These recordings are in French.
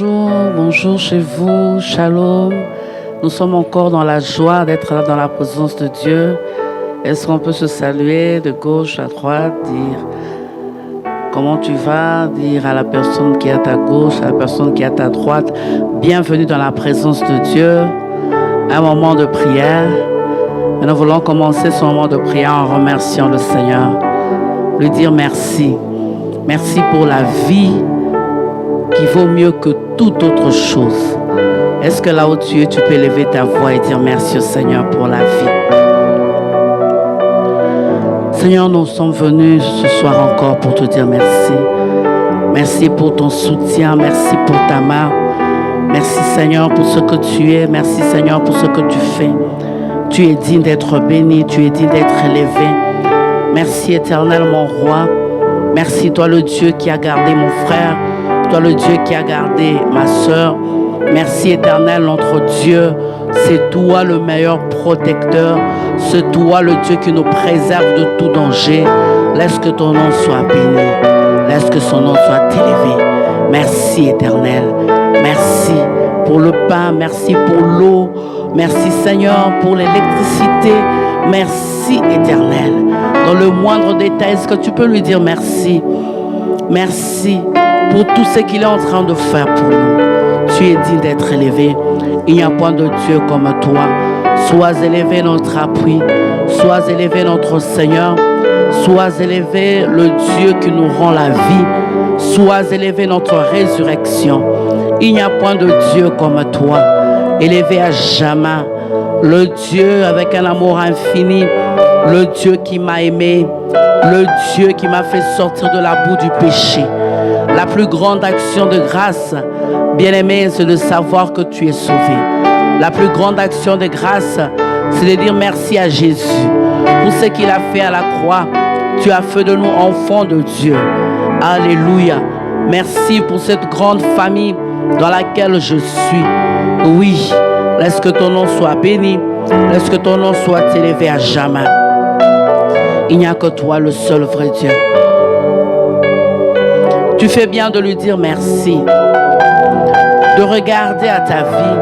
Bonjour, bonjour chez vous, shalom. Nous sommes encore dans la joie d'être là dans la présence de Dieu. Est-ce qu'on peut se saluer de gauche à droite, dire comment tu vas, dire à la personne qui est à ta gauche, à la personne qui est à ta droite, bienvenue dans la présence de Dieu. Un moment de prière. Et nous voulons commencer ce moment de prière en remerciant le Seigneur. Lui dire merci. Merci pour la vie qui vaut mieux que toute autre chose. Est-ce que là où tu es, tu peux lever ta voix et dire merci au Seigneur pour la vie? Seigneur, nous sommes venus ce soir encore pour te dire merci. Merci pour ton soutien, merci pour ta main. Merci Seigneur pour ce que tu es, merci Seigneur pour ce que tu fais. Tu es digne d'être béni, tu es digne d'être élevé. Merci Éternel mon roi. Merci toi le Dieu qui a gardé mon frère, toi le Dieu qui a gardé ma soeur. Merci Éternel notre Dieu, c'est toi le meilleur protecteur, c'est toi le Dieu qui nous préserve de tout danger. Laisse que ton nom soit béni, laisse que son nom soit élevé. Merci Éternel, merci pour le pain, merci pour l'eau, merci Seigneur pour l'électricité, merci Éternel. Dans le moindre détail, est-ce que tu peux lui dire merci? Merci pour tout ce qu'il est en train de faire pour nous. Tu es digne d'être élevé. Il n'y a point de Dieu comme toi. Sois élevé notre appui. Sois élevé notre Seigneur. Sois élevé le Dieu qui nous rend la vie. Sois élevé notre résurrection. Il n'y a point de Dieu comme toi. Élevé à jamais. Le Dieu avec un amour infini. Le Dieu qui m'a aimé. Le Dieu qui m'a fait sortir de la boue du péché. La plus grande action de grâce, bien-aimé, c'est de savoir que tu es sauvé. La plus grande action de grâce, c'est de dire merci à Jésus pour ce qu'il a fait à la croix. Tu as fait de nous enfants de Dieu. Alléluia. Merci pour cette grande famille dans laquelle je suis. Oui, laisse que ton nom soit béni. Laisse que ton nom soit élevé à jamais. Il n'y a que toi, le seul vrai Dieu. Tu fais bien de lui dire merci, de regarder à ta vie,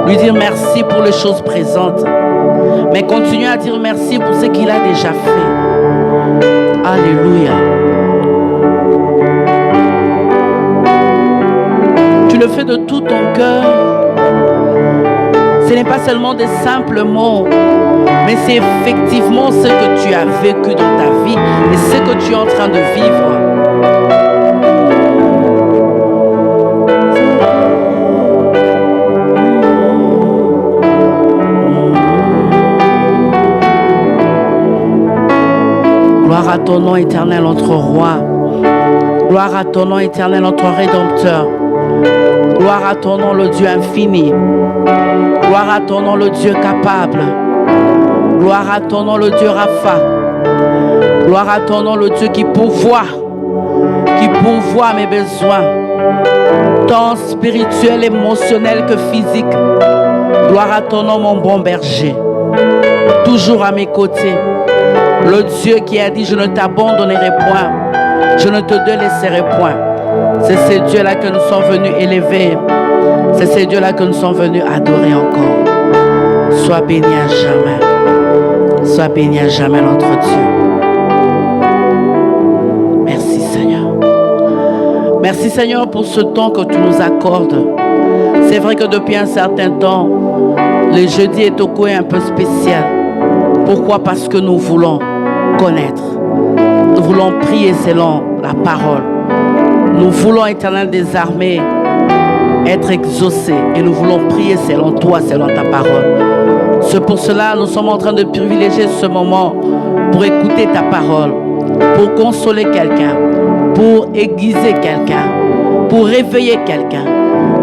lui dire merci pour les choses présentes, mais continue à dire merci pour ce qu'il a déjà fait. Alléluia. Tu le fais de tout ton cœur. Ce n'est pas seulement des simples mots, mais c'est effectivement ce que tu as vécu dans ta vie et ce que tu es en train de vivre. Gloire à ton nom éternel, notre roi. Gloire à ton nom éternel, notre rédempteur. Gloire à ton nom, le Dieu infini. Gloire à ton nom, le Dieu capable. Gloire à ton nom, le Dieu Rapha. Gloire à ton nom, le Dieu qui pourvoit mes besoins, tant spirituels, émotionnels que physiques. Gloire à ton nom, mon bon berger. Toujours à mes côtés. Le Dieu qui a dit, je ne t'abandonnerai point, je ne te délaisserai point. C'est ce Dieu-là que nous sommes venus élever. C'est ce Dieu-là que nous sommes venus adorer encore. Sois béni à jamais. Sois béni à jamais notre Dieu. Merci Seigneur. Merci Seigneur pour ce temps que tu nous accordes. C'est vrai que depuis un certain temps, le jeudi est au coin un peu spécial. Pourquoi? Parce que nous voulons connaître. Nous voulons prier selon la parole. Nous voulons, Éternel des armées, être exaucés. Et nous voulons prier selon toi, selon ta parole. C'est pour cela que nous sommes en train de privilégier ce moment pour écouter ta parole, pour consoler quelqu'un, pour aiguiser quelqu'un, pour réveiller quelqu'un.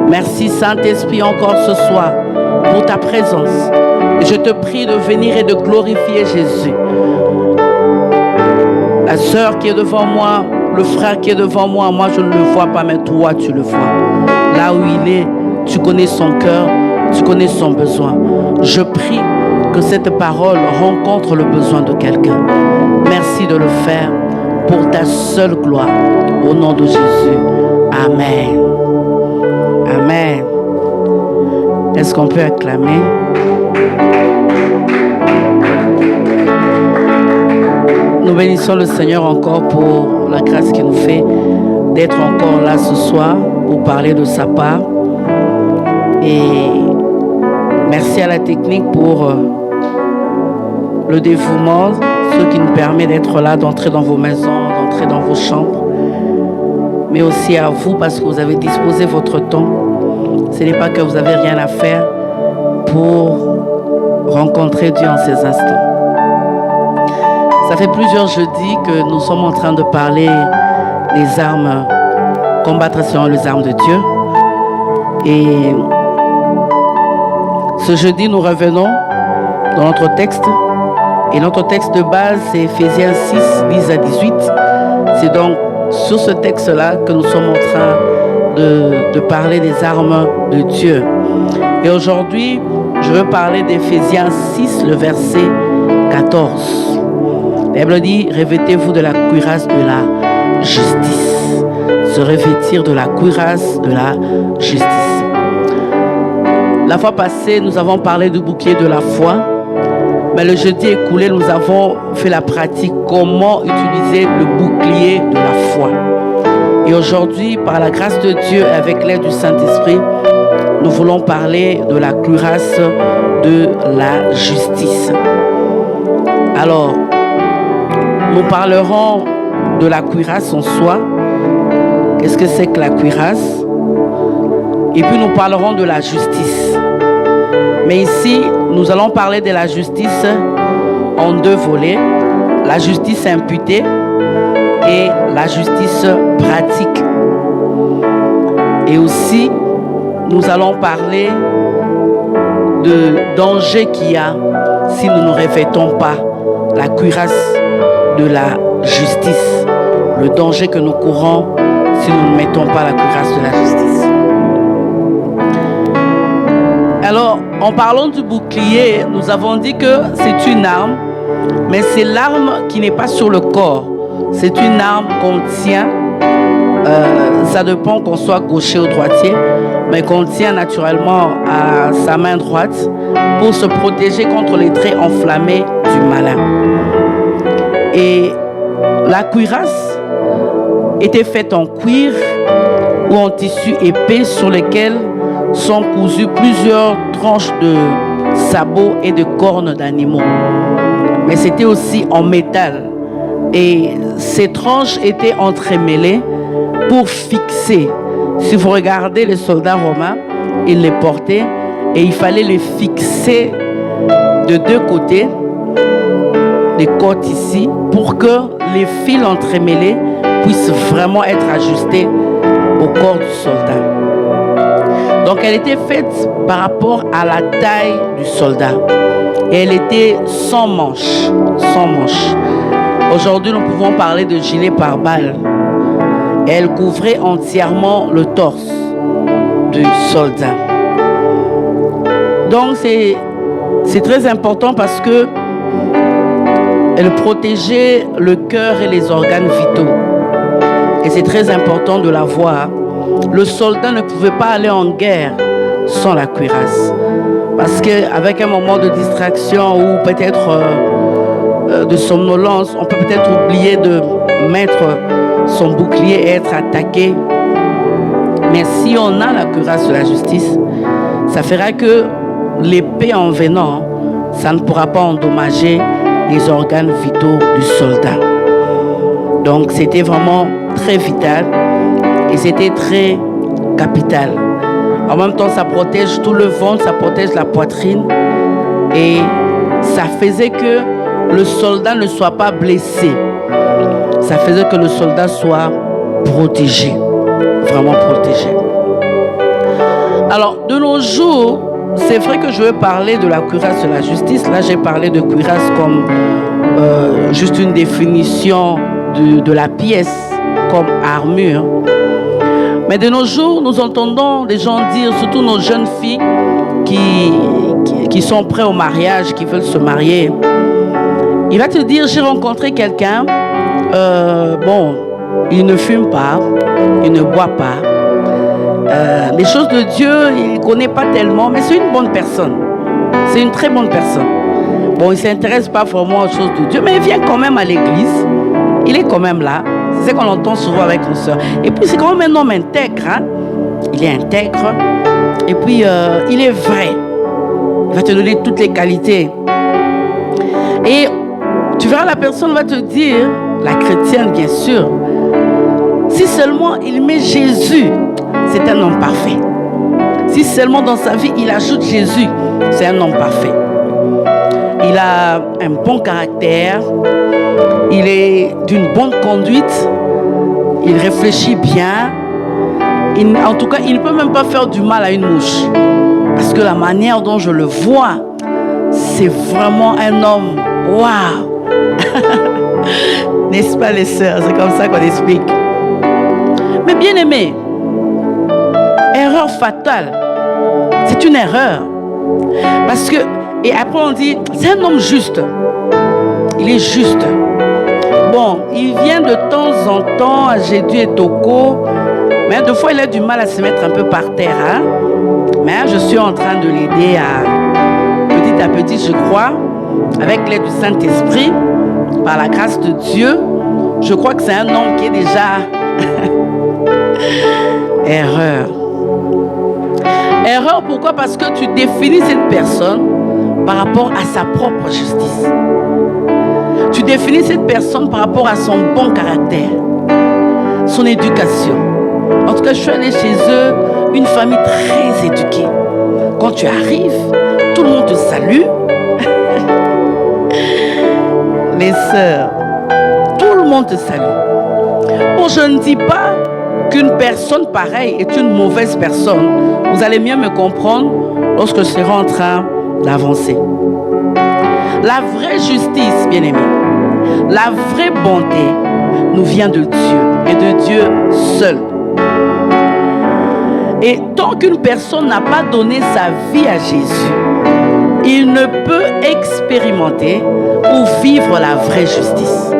Merci Saint-Esprit encore ce soir pour ta présence. Et je te prie de venir et de glorifier Jésus. La sœur qui est devant moi, le frère qui est devant moi, moi je ne le vois pas, mais toi tu le vois. Là où il est, tu connais son cœur, tu connais son besoin. Je prie que cette parole rencontre le besoin de quelqu'un. Merci de le faire pour ta seule gloire. Au nom de Jésus. Amen. Est-ce qu'on peut acclamer? Nous bénissons le Seigneur encore pour la grâce qu'il nous fait d'être encore là ce soir pour parler de sa part. Et merci à la technique pour le dévouement, ce qui nous permet d'être là, d'entrer dans vos maisons, d'entrer dans vos chambres. Mais aussi à vous parce que vous avez disposé votre temps. Ce n'est pas que vous n'avez rien à faire pour rencontrer Dieu en ces instants. Ça fait plusieurs jeudis que nous sommes en train de parler des armes, combattre selon les armes de Dieu. Et ce jeudi, nous revenons dans notre texte. Et notre texte de base, c'est Ephésiens 6, 10 à 18. C'est donc sur ce texte-là que nous sommes en train de parler des armes de Dieu. Et aujourd'hui, je veux parler d'Éphésiens 6, le verset 14. La Bible dit, revêtez-vous de la cuirasse de la justice. Se revêtir de la cuirasse de la justice. La fois passée, nous avons parlé du bouclier de la foi. Mais le jeudi écoulé, nous avons fait la pratique, comment utiliser le bouclier de la foi. Et aujourd'hui, par la grâce de Dieu et avec l'aide du Saint-Esprit, nous voulons parler de la cuirasse de la justice. Alors, nous parlerons de la cuirasse en soi. Qu'est-ce que c'est que la cuirasse? Et puis nous parlerons de la justice. Mais ici, nous allons parler de la justice en deux volets. La justice imputée et la justice pratique. Et aussi, nous allons parler de danger qu'il y a si nous ne revêtons pas la cuirasse de la justice. Le danger que nous courons si nous ne mettons pas la cuirasse de la justice. Alors, en parlant du bouclier, nous avons dit que c'est une arme, mais c'est l'arme qui n'est pas sur le corps. C'est une arme qu'on tient, ça dépend qu'on soit gaucher ou droitier, mais qu'on tient naturellement à sa main droite pour se protéger contre les traits enflammés du malin. Et la cuirasse était faite en cuir ou en tissu épais sur lequel sont cousues plusieurs tranches de sabots et de cornes d'animaux. Mais c'était aussi en métal. Et ces tranches étaient entremêlées pour fixer. Si vous regardez les soldats romains, ils les portaient et il fallait les fixer de deux côtés, des côtes ici, pour que les fils entremêlés puissent vraiment être ajustés au corps du soldat. Donc elle était faite par rapport à la taille du soldat. Et elle était sans manches. Sans manches. Aujourd'hui, nous pouvons parler de gilet pare-balles. Et elle couvrait entièrement le torse du soldat. Donc c'est très important parce que elle protégeait le cœur et les organes vitaux. Et c'est très important de la voir. Le soldat ne pouvait pas aller en guerre sans la cuirasse. Parce qu'avec un moment de distraction ou peut-être de somnolence, on peut peut-être oublier de mettre son bouclier et être attaqué. Mais si on a la cuirasse de la justice, ça fera que l'épée en venant, ça ne pourra pas endommager les organes vitaux du soldat. Donc c'était vraiment très vital et c'était très capital. En même temps, ça protège tout le ventre, ça protège la poitrine et ça faisait que le soldat ne soit pas blessé. Ça faisait que le soldat soit protégé, vraiment protégé. Alors, de nos jours, c'est vrai que je veux parler de la cuirasse de la justice. Là, j'ai parlé de cuirasse comme juste une définition de la pièce, comme armure. Mais de nos jours, nous entendons des gens dire, surtout nos jeunes filles qui sont prêtes au mariage, qui veulent se marier. Il va te dire, j'ai rencontré quelqu'un, bon, il ne fume pas, il ne boit pas, Les choses de Dieu, il ne connaît pas tellement, mais c'est une bonne personne. C'est une très bonne personne. Bon, il ne s'intéresse pas vraiment aux choses de Dieu, mais il vient quand même à l'église. Il est quand même là. C'est ce qu'on entend souvent avec nos soeurs. Et puis, c'est quand même un homme intègre. Hein? Il est intègre. Et puis, il est vrai. Il va te donner toutes les qualités. Et tu verras, la personne va te dire, la chrétienne bien sûr, si seulement il met Jésus, c'est un homme parfait. Si seulement dans sa vie, il ajoute Jésus, c'est un homme parfait. Il a un bon caractère, il est d'une bonne conduite, il réfléchit bien. En tout cas, il ne peut même pas faire du mal à une mouche. Parce que la manière dont je le vois, c'est vraiment un homme. Waouh! N'est-ce pas les sœurs? C'est comme ça qu'on explique. Mais bien aimé, erreur fatale. C'est une erreur. Parce que, et après on dit, c'est un homme juste. Il est juste. Bon, il vient de temps en temps à Jédu et Toko, mais deux fois il a du mal à se mettre un peu par terre. Hein? Mais je suis en train de l'aider à petit, je crois, avec l'aide du Saint-Esprit, par la grâce de Dieu. Je crois que c'est un homme qui est déjà erreur. Erreur, pourquoi? Parce que tu définis cette personne par rapport à sa propre justice. Tu définis cette personne par rapport à son bon caractère, son éducation. En tout cas, je suis allée chez eux, une famille très éduquée. Quand tu arrives, tout le monde te salue. Les sœurs, tout le monde te salue. Bon, je ne dis pas qu'une personne pareille est une mauvaise personne. Vous allez mieux me comprendre lorsque je serai en train d'avancer. La vraie justice, bien-aimé, la vraie bonté nous vient de Dieu et de Dieu seul. Et tant qu'une personne n'a pas donné sa vie à Jésus, il ne peut expérimenter ou vivre la vraie justice.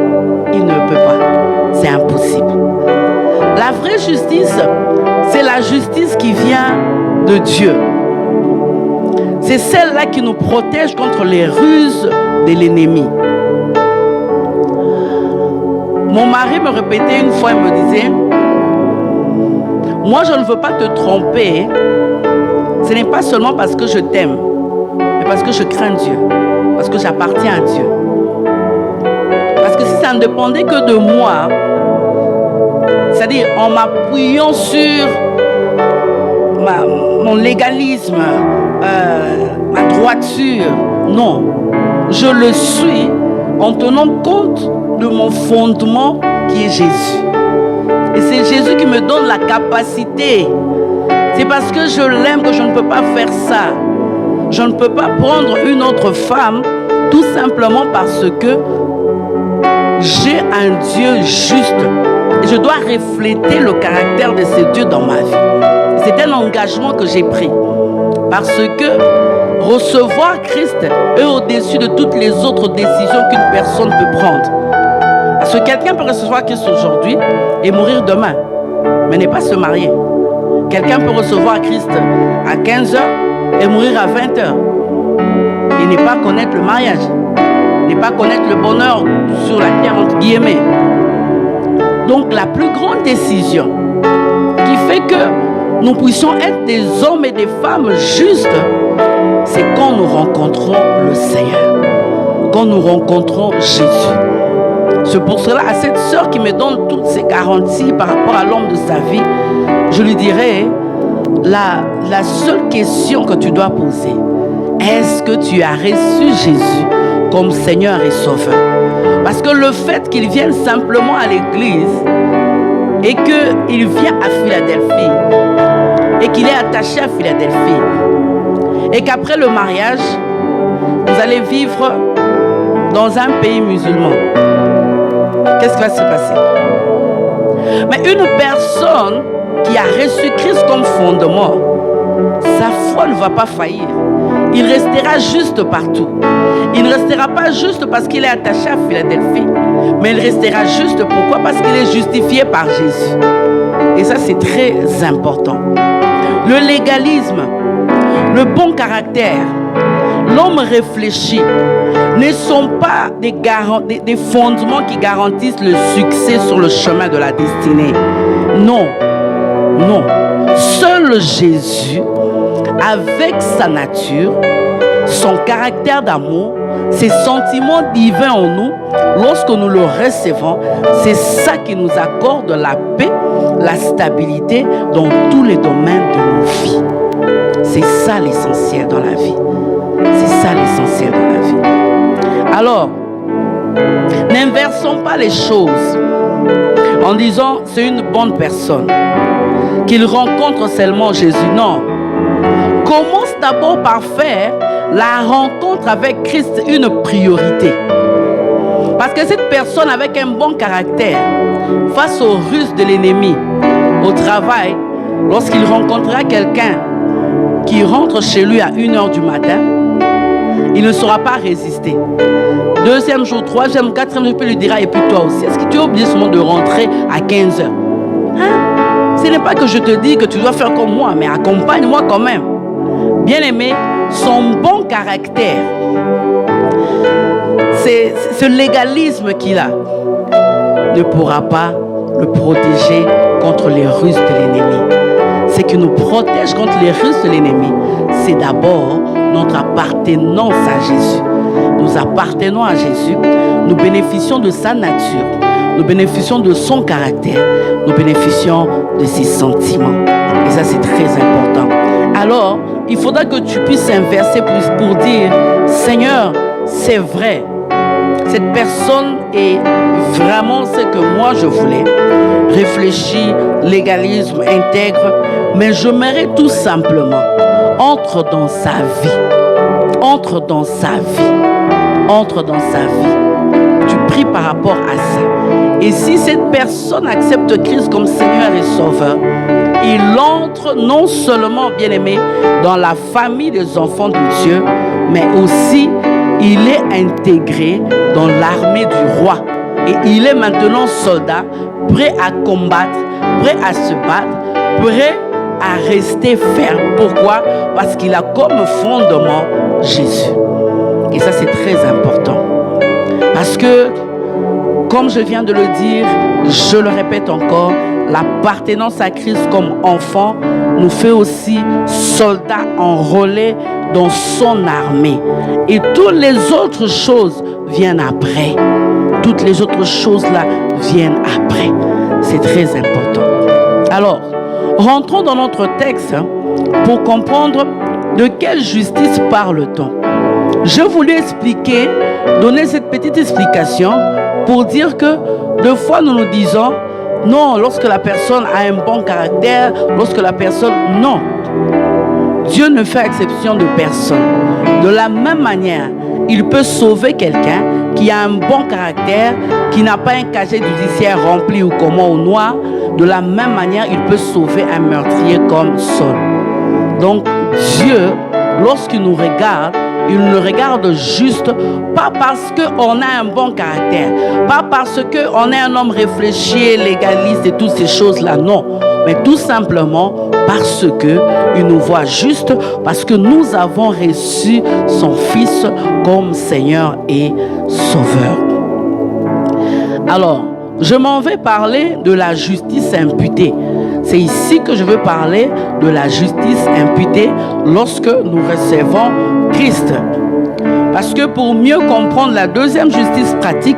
Il ne peut pas. C'est impossible. La vraie justice, c'est la justice qui vient de Dieu. C'est celle-là qui nous protège contre les ruses de l'ennemi. Mon mari me répétait une fois, il me disait, moi je ne veux pas te tromper. Ce n'est pas seulement parce que je t'aime, mais parce que je crains Dieu, parce que j'appartiens à Dieu. Parce que si ça ne dépendait que de moi, c'est-à-dire en m'appuyant sur mon légalisme, ma droiture, non. Je le suis en tenant compte de mon fondement qui est Jésus. Et c'est Jésus qui me donne la capacité. C'est parce que je l'aime que je ne peux pas faire ça. Je ne peux pas prendre une autre femme tout simplement parce que j'ai un Dieu juste. Et je dois refléter le caractère de ce Dieu dans ma vie. C'est un engagement que j'ai pris. Parce que recevoir Christ est au-dessus de toutes les autres décisions qu'une personne peut prendre. Parce que quelqu'un peut recevoir Christ aujourd'hui et mourir demain, mais ne pas se marier. Quelqu'un peut recevoir Christ à 15h et mourir à 20h. Et ne pas connaître le mariage. Ne pas connaître le bonheur sur la terre, entre guillemets. Donc la plus grande décision qui fait que nous puissions être des hommes et des femmes justes, c'est quand nous rencontrons le Seigneur, quand nous rencontrons Jésus. C'est pour cela, à cette sœur qui me donne toutes ces garanties par rapport à l'homme de sa vie, je lui dirais, la seule question que tu dois poser, est-ce que tu as reçu Jésus comme Seigneur et Sauveur? Parce que le fait qu'il vienne simplement à l'église et qu'il vient à Philadelphie et qu'il est attaché à Philadelphie et qu'après le mariage, vous allez vivre dans un pays musulman, qu'est-ce qui va se passer? Mais une personne qui a reçu Christ comme fondement, sa foi ne va pas faillir. Il restera juste partout. Il ne restera pas juste parce qu'il est attaché à Philadelphie, mais il restera juste pourquoi? Parce qu'il est justifié par Jésus. Et ça, c'est très important. Le légalisme, le bon caractère, l'homme réfléchi ne sont pas des fondements qui garantissent le succès sur le chemin de la destinée. Non, non. Seul Jésus, avec sa nature, son caractère d'amour, ses sentiments divins en nous, lorsque nous le recevons, c'est ça qui nous accorde la paix, la stabilité dans tous les domaines de nos vies. C'est ça l'essentiel dans la vie. C'est ça l'essentiel dans la vie. Alors, n'inversons pas les choses en disant c'est une bonne personne, qu'il rencontre seulement Jésus. Non. Commence d'abord par faire la rencontre avec Christ une priorité. Parce que cette personne avec un bon caractère, face aux ruses de l'ennemi, au travail, lorsqu'il rencontrera quelqu'un qui rentre chez lui à 1h du matin, il ne saura pas résister. Deuxième jour, troisième, quatrième jour, il lui dira, et puis toi aussi, est-ce que tu as oublié seulement de rentrer à 15h? Hein? Ce n'est pas que je te dis que tu dois faire comme moi, mais accompagne-moi quand même. Bien-aimé, son bon caractère, c'est ce légalisme qu'il a, ne pourra pas le protéger contre les ruses de l'ennemi. Ce qui nous protège contre les ruses de l'ennemi, c'est d'abord notre appartenance à Jésus. Nous appartenons à Jésus, nous bénéficions de sa nature, nous bénéficions de son caractère, nous bénéficions de ses sentiments. Et ça, c'est très important. Alors, il faudra que tu puisses inverser pour dire, Seigneur, c'est vrai, cette personne est vraiment ce que moi je voulais. Réfléchis, légalisme, intègre, mais je j'aimerais tout simplement, entre dans sa vie, entre dans sa vie, entre dans sa vie. Tu pries par rapport à ça. Et si cette personne accepte Christ comme Seigneur et Sauveur, il entre non seulement, bien-aimé, dans la famille des enfants de Dieu, mais aussi il est intégré dans l'armée du roi. Et il est maintenant soldat, prêt à combattre, prêt à se battre, prêt à rester ferme. Pourquoi? Parce qu'il a comme fondement Jésus. Et ça, c'est très important. Parce que, comme je viens de le dire, je le répète encore, l'appartenance à Christ comme enfant nous fait aussi soldats enrôlés dans son armée. Et toutes les autres choses viennent après. Toutes les autres choses-là viennent après. C'est très important. Alors, rentrons dans notre texte pour comprendre de quelle justice parle-t-on. Je voulais expliquer, donner cette petite explication pour dire que deux fois nous nous disons non, lorsque la personne a un bon caractère, lorsque la personne... Non. Dieu ne fait exception de personne. De la même manière, il peut sauver quelqu'un qui a un bon caractère, qui n'a pas un casier judiciaire rempli ou comment au noir. De la même manière, il peut sauver un meurtrier comme Saul. Donc, Dieu, lorsqu'il nous regarde, il nous regarde juste, pas parce qu'on a un bon caractère, pas parce qu'on est un homme réfléchi, légaliste et toutes ces choses-là, non. Mais tout simplement parce qu'il nous voit juste, parce que nous avons reçu son Fils comme Seigneur et Sauveur. Alors, je m'en vais parler de la justice imputée. C'est ici que je veux parler de la justice imputée lorsque nous recevons Christ. Parce que pour mieux comprendre la deuxième justice pratique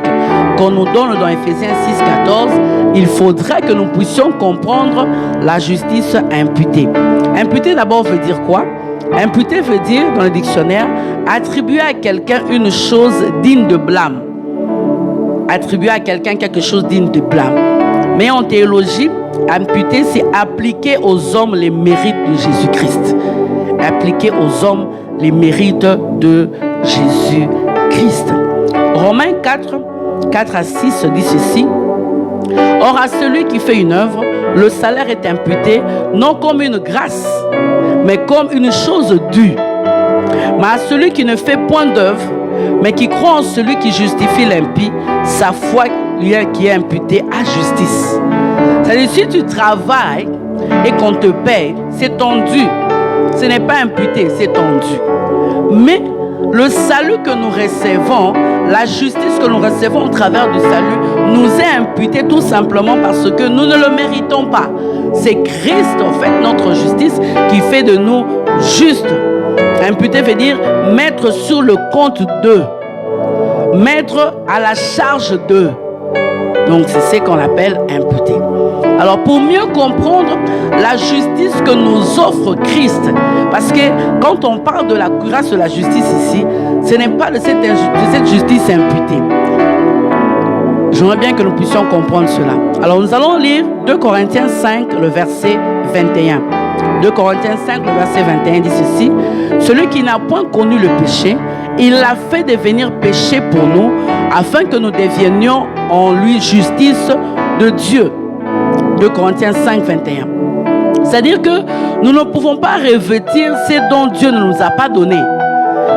qu'on nous donne dans Ephésiens 6,14, il faudrait que nous puissions comprendre la justice imputée. Imputée d'abord veut dire quoi? Imputer veut dire, dans le dictionnaire, attribuer à quelqu'un une chose digne de blâme. Attribuer à quelqu'un quelque chose digne de blâme. Mais en théologie, imputer, c'est appliquer aux hommes les mérites de Jésus-Christ. Appliquer aux hommes les mérites de Jésus-Christ. Romains 4 à 6 dit ceci. Or, à celui qui fait une œuvre, le salaire est imputé non comme une grâce, mais comme une chose due. Mais à celui qui ne fait point d'œuvre, mais qui croit en celui qui justifie l'impie, sa foi qui est imputée à justice. C'est-à-dire, si tu travailles, et qu'on te paye, c'est ton dû. Ce n'est pas imputé, c'est ton dû. Mais le salut que nous recevons, la justice que nous recevons au travers du salut, nous est imputée tout simplement parce que nous ne le méritons pas. C'est Christ, en fait, notre justice, qui fait de nous justes. Imputé veut dire mettre sur le compte d'eux, mettre à la charge d'eux. Donc c'est ce qu'on appelle imputé. Alors pour mieux comprendre la justice que nous offre Christ, parce que quand on parle de la grâce de la justice ici, ce n'est pas de cette justice imputée. J'aimerais bien que nous puissions comprendre cela. Alors nous allons lire 2 Corinthiens 5, le verset 21. 2 Corinthiens 5, le verset 21 dit ceci: celui qui n'a point connu le péché, il l'a fait devenir péché pour nous, afin que nous devenions en lui justice de Dieu. 2 Corinthiens 5, 21. C'est-à-dire que nous ne pouvons pas revêtir ce dont Dieu ne nous a pas donné.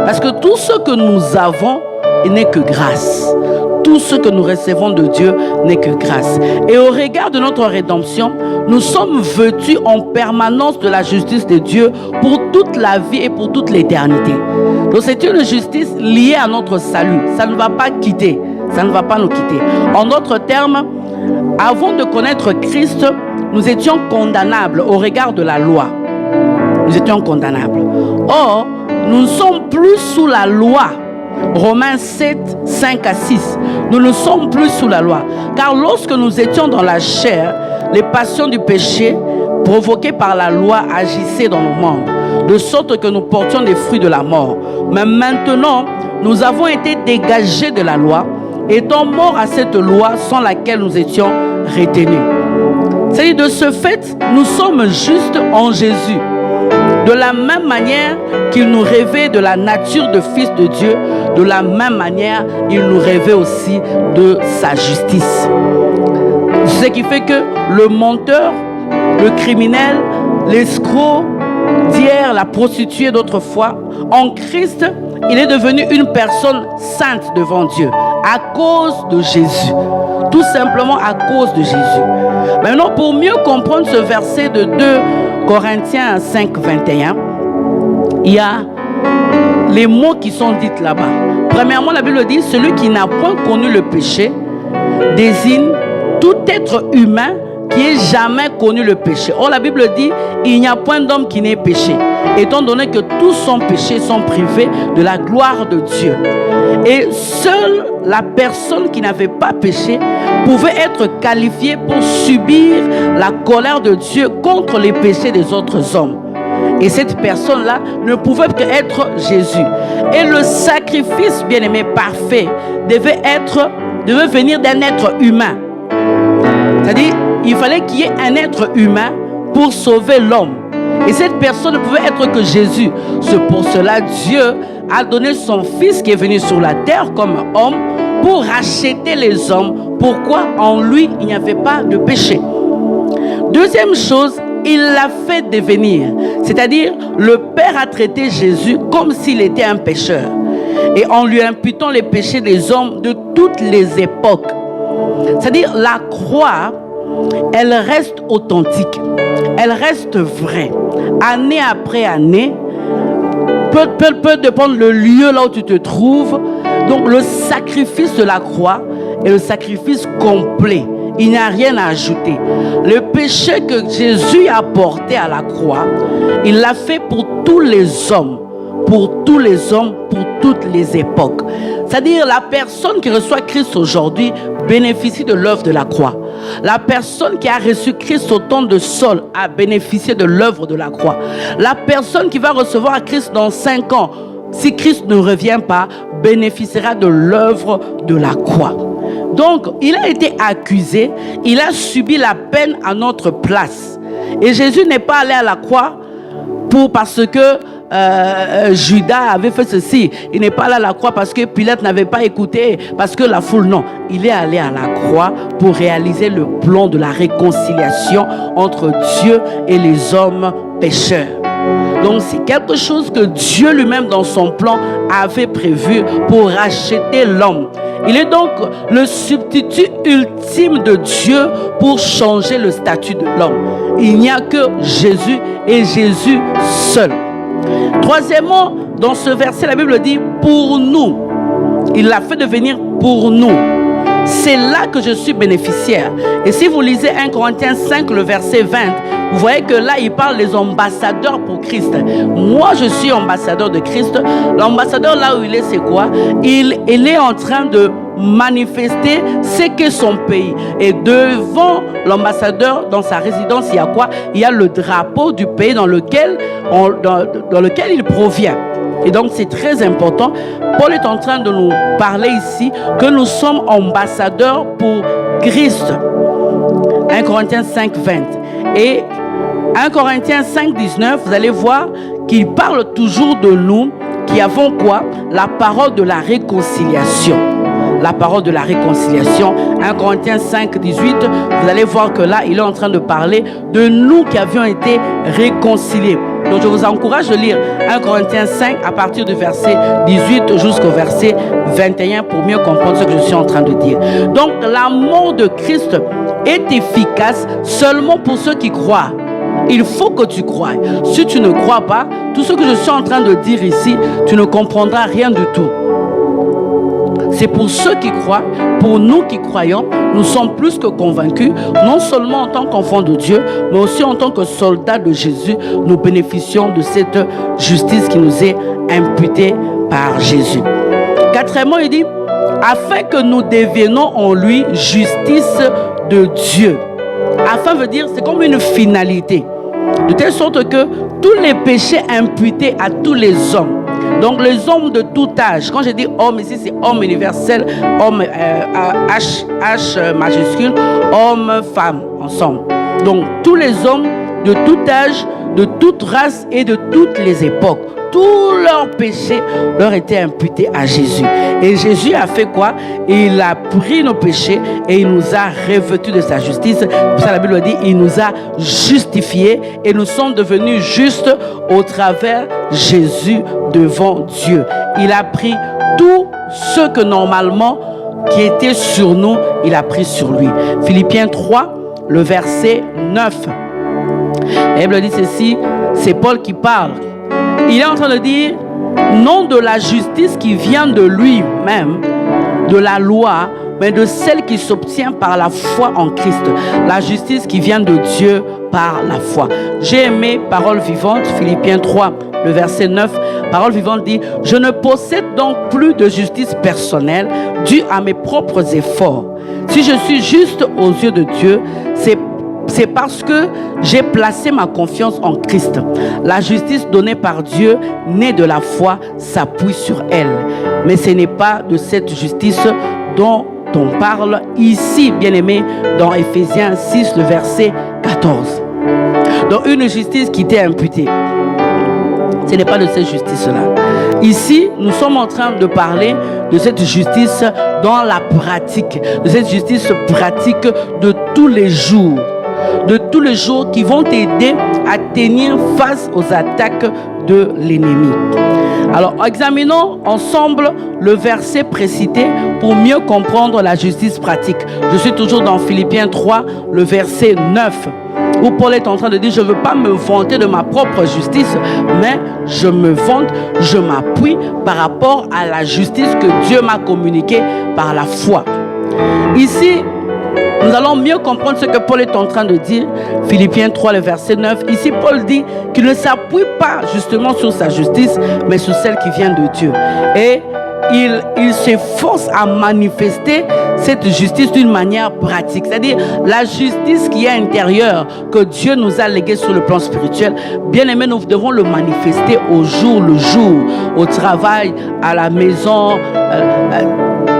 Parce que tout ce que nous avons, il n'est que grâce. Tout ce que nous recevons de Dieu n'est que grâce. Et au regard de notre rédemption, nous sommes vêtus en permanence de la justice de Dieu pour toute la vie et pour toute l'éternité. Donc c'est une justice liée à notre salut. Ça ne va pas quitter. Ça ne va pas nous quitter. En d'autres termes, avant de connaître Christ, nous étions condamnables au regard de la loi. Nous étions condamnables. Or, nous ne sommes plus sous la loi. Romains 7, 5 à 6. Nous ne sommes plus sous la loi. Car lorsque nous étions dans la chair, les passions du péché provoquées par la loi agissaient dans nos membres, de sorte que nous portions des fruits de la mort. Mais maintenant, nous avons été dégagés de la loi, étant morts à cette loi sans laquelle nous étions retenus. C'est-à-dire, de ce fait, nous sommes justes en Jésus. De la même manière qu'il nous rêvait de la nature de fils de Dieu, de la même manière, il nous rêvait aussi de sa justice. Ce qui fait que le menteur, le criminel, l'escroc d'hier, la prostituée d'autrefois, en Christ, il est devenu une personne sainte devant Dieu à cause de Jésus. Tout simplement à cause de Jésus. Maintenant, pour mieux comprendre ce verset de 2 Corinthiens 5, 21, il y a les mots qui sont dits là-bas. Premièrement, la Bible dit: celui qui n'a point connu le péché désigne tout être humain qui n'ait jamais connu le péché. Or, la Bible dit: il n'y a point d'homme qui n'ait péché, étant donné que tous sont péchés, sont privés de la gloire de Dieu. Et seule la personne qui n'avait pas péché pouvait être qualifiée pour subir la colère de Dieu contre les péchés des autres hommes. Et cette personne-là ne pouvait qu'être Jésus. Et le sacrifice, bien-aimé, parfait, devait venir d'un être humain. C'est-à-dire, il fallait qu'il y ait un être humain pour sauver l'homme. Et cette personne ne pouvait être que Jésus. C'est pour cela Dieu a donné son Fils qui est venu sur la terre comme homme pour racheter les hommes. Pourquoi? En lui, il n'y avait pas de péché. Deuxième chose, il l'a fait devenir. C'est-à-dire, le Père a traité Jésus comme s'il était un pécheur. Et en lui imputant les péchés des hommes de toutes les époques. C'est-à-dire, la croix, elle reste authentique. Elle reste vraie. Année après année, peut dépendre le lieu là où tu te trouves. Donc le sacrifice de la croix est le sacrifice complet. Il n'y a rien à ajouter. Le péché que Jésus a porté à la croix, il l'a fait pour tous les hommes. Pour tous les hommes, pour toutes les époques. C'est-à-dire la personne qui reçoit Christ aujourd'hui bénéficie de l'œuvre de la croix. La personne qui a reçu Christ au temps de Saul a bénéficié de l'œuvre de la croix. La personne qui va recevoir Christ dans 5 ans, si Christ ne revient pas, bénéficiera de l'œuvre de la croix. Donc, il a été accusé, il a subi la peine à notre place. Et Jésus n'est pas allé à la croix parce que Judas avait fait ceci. Il n'est pas allé à la croix parce que Pilate n'avait pas écouté, parce que la foule, non. Il est allé à la croix pour réaliser le plan de la réconciliation entre Dieu et les hommes pécheurs. Donc c'est quelque chose que Dieu lui-même dans son plan avait prévu pour racheter l'homme. Il est donc le substitut ultime de Dieu pour changer le statut de l'homme. Il n'y a que Jésus et Jésus seul. Troisièmement, dans ce verset, la Bible dit « pour nous ». Il l'a fait devenir pour nous. C'est là que je suis bénéficiaire. Et si vous lisez 1 Corinthiens 5, le verset 20, vous voyez que là, il parle des ambassadeurs pour Christ. Moi, je suis ambassadeur de Christ. L'ambassadeur, là où il est, c'est quoi? Il est en train de manifester ce qu'est son pays. Et devant l'ambassadeur, dans sa résidence, il y a quoi? Il y a le drapeau du pays dans lequel il provient. Et donc, c'est très important. Paul est en train de nous parler ici que nous sommes ambassadeurs pour Christ. 1 Corinthiens 5, 20. Et 1 Corinthiens 5, 19, vous allez voir qu'il parle toujours de nous qui avons quoi? La parole de la réconciliation. La parole de la réconciliation. 1 Corinthiens 5, 18, vous allez voir que là, il est en train de parler de nous qui avions été réconciliés. Donc, je vous encourage de lire 1 Corinthiens 5 à partir du verset 18 jusqu'au verset 21 pour mieux comprendre ce que je suis en train de dire. Donc, l'amour de Christ est efficace seulement pour ceux qui croient. Il faut que tu croies. Si tu ne crois pas, tout ce que je suis en train de dire ici, tu ne comprendras rien du tout. C'est pour ceux qui croient, pour nous qui croyons, nous sommes plus que convaincus, non seulement en tant qu'enfants de Dieu, mais aussi en tant que soldats de Jésus, nous bénéficions de cette justice qui nous est imputée par Jésus. Quatrièmement, il dit, afin que nous deviennons en lui justice de Dieu. Afin veut dire, c'est comme une finalité. De telle sorte que tous les péchés imputés à tous les hommes, donc les hommes de tout âge, quand je dis homme ici, c'est homme universel, homme H majuscule, homme, femme, ensemble. Donc tous les hommes de tout âge, de toute race et de toutes les époques, tous leurs péchés leur étaient imputés à Jésus. Et Jésus a fait quoi? Il a pris nos péchés et il nous a revêtus de sa justice. Pour ça la Bible dit, il nous a justifiés et nous sommes devenus justes au travers Jésus devant Dieu. Il a pris tout ce que normalement qui était sur nous, il a pris sur lui. Philippiens 3, le verset 9. La Bible dit ceci, c'est Paul qui parle. Il est en train de dire, non de la justice qui vient de lui-même, de la loi, mais de celle qui s'obtient par la foi en Christ. La justice qui vient de Dieu par la foi. J'ai aimé parole vivante, Philippiens 3, le verset 9. Parole vivante dit, je ne possède donc plus de justice personnelle due à mes propres efforts. Si je suis juste aux yeux de Dieu, c'est parce que j'ai placé ma confiance en Christ. La justice donnée par Dieu, née de la foi, s'appuie sur elle. Mais ce n'est pas de cette justice dont on parle ici, bien-aimé, dans Éphésiens 6, le verset 14. Donc une justice qui t'est imputée. Ce n'est pas de cette justice-là. Ici, nous sommes en train de parler de cette justice dans la pratique. De cette justice pratique de tous les jours. De tous les jours qui vont t'aider à tenir face aux attaques de l'ennemi. Alors, examinons ensemble le verset précité pour mieux comprendre la justice pratique. Je suis toujours dans Philippiens 3, le verset 9, où Paul est en train de dire, je ne veux pas me vanter de ma propre justice, mais je me vante, je m'appuie par rapport à la justice que Dieu m'a communiquée par la foi. Ici, nous allons mieux comprendre ce que Paul est en train de dire. Philippiens 3, le verset 9. Ici, Paul dit qu'il ne s'appuie pas justement sur sa justice, mais sur celle qui vient de Dieu. Et il s'efforce à manifester cette justice d'une manière pratique. C'est-à-dire la justice qui est intérieure, que Dieu nous a léguée sur le plan spirituel. Bien aimé, nous devons le manifester au jour le jour, au travail, à la maison.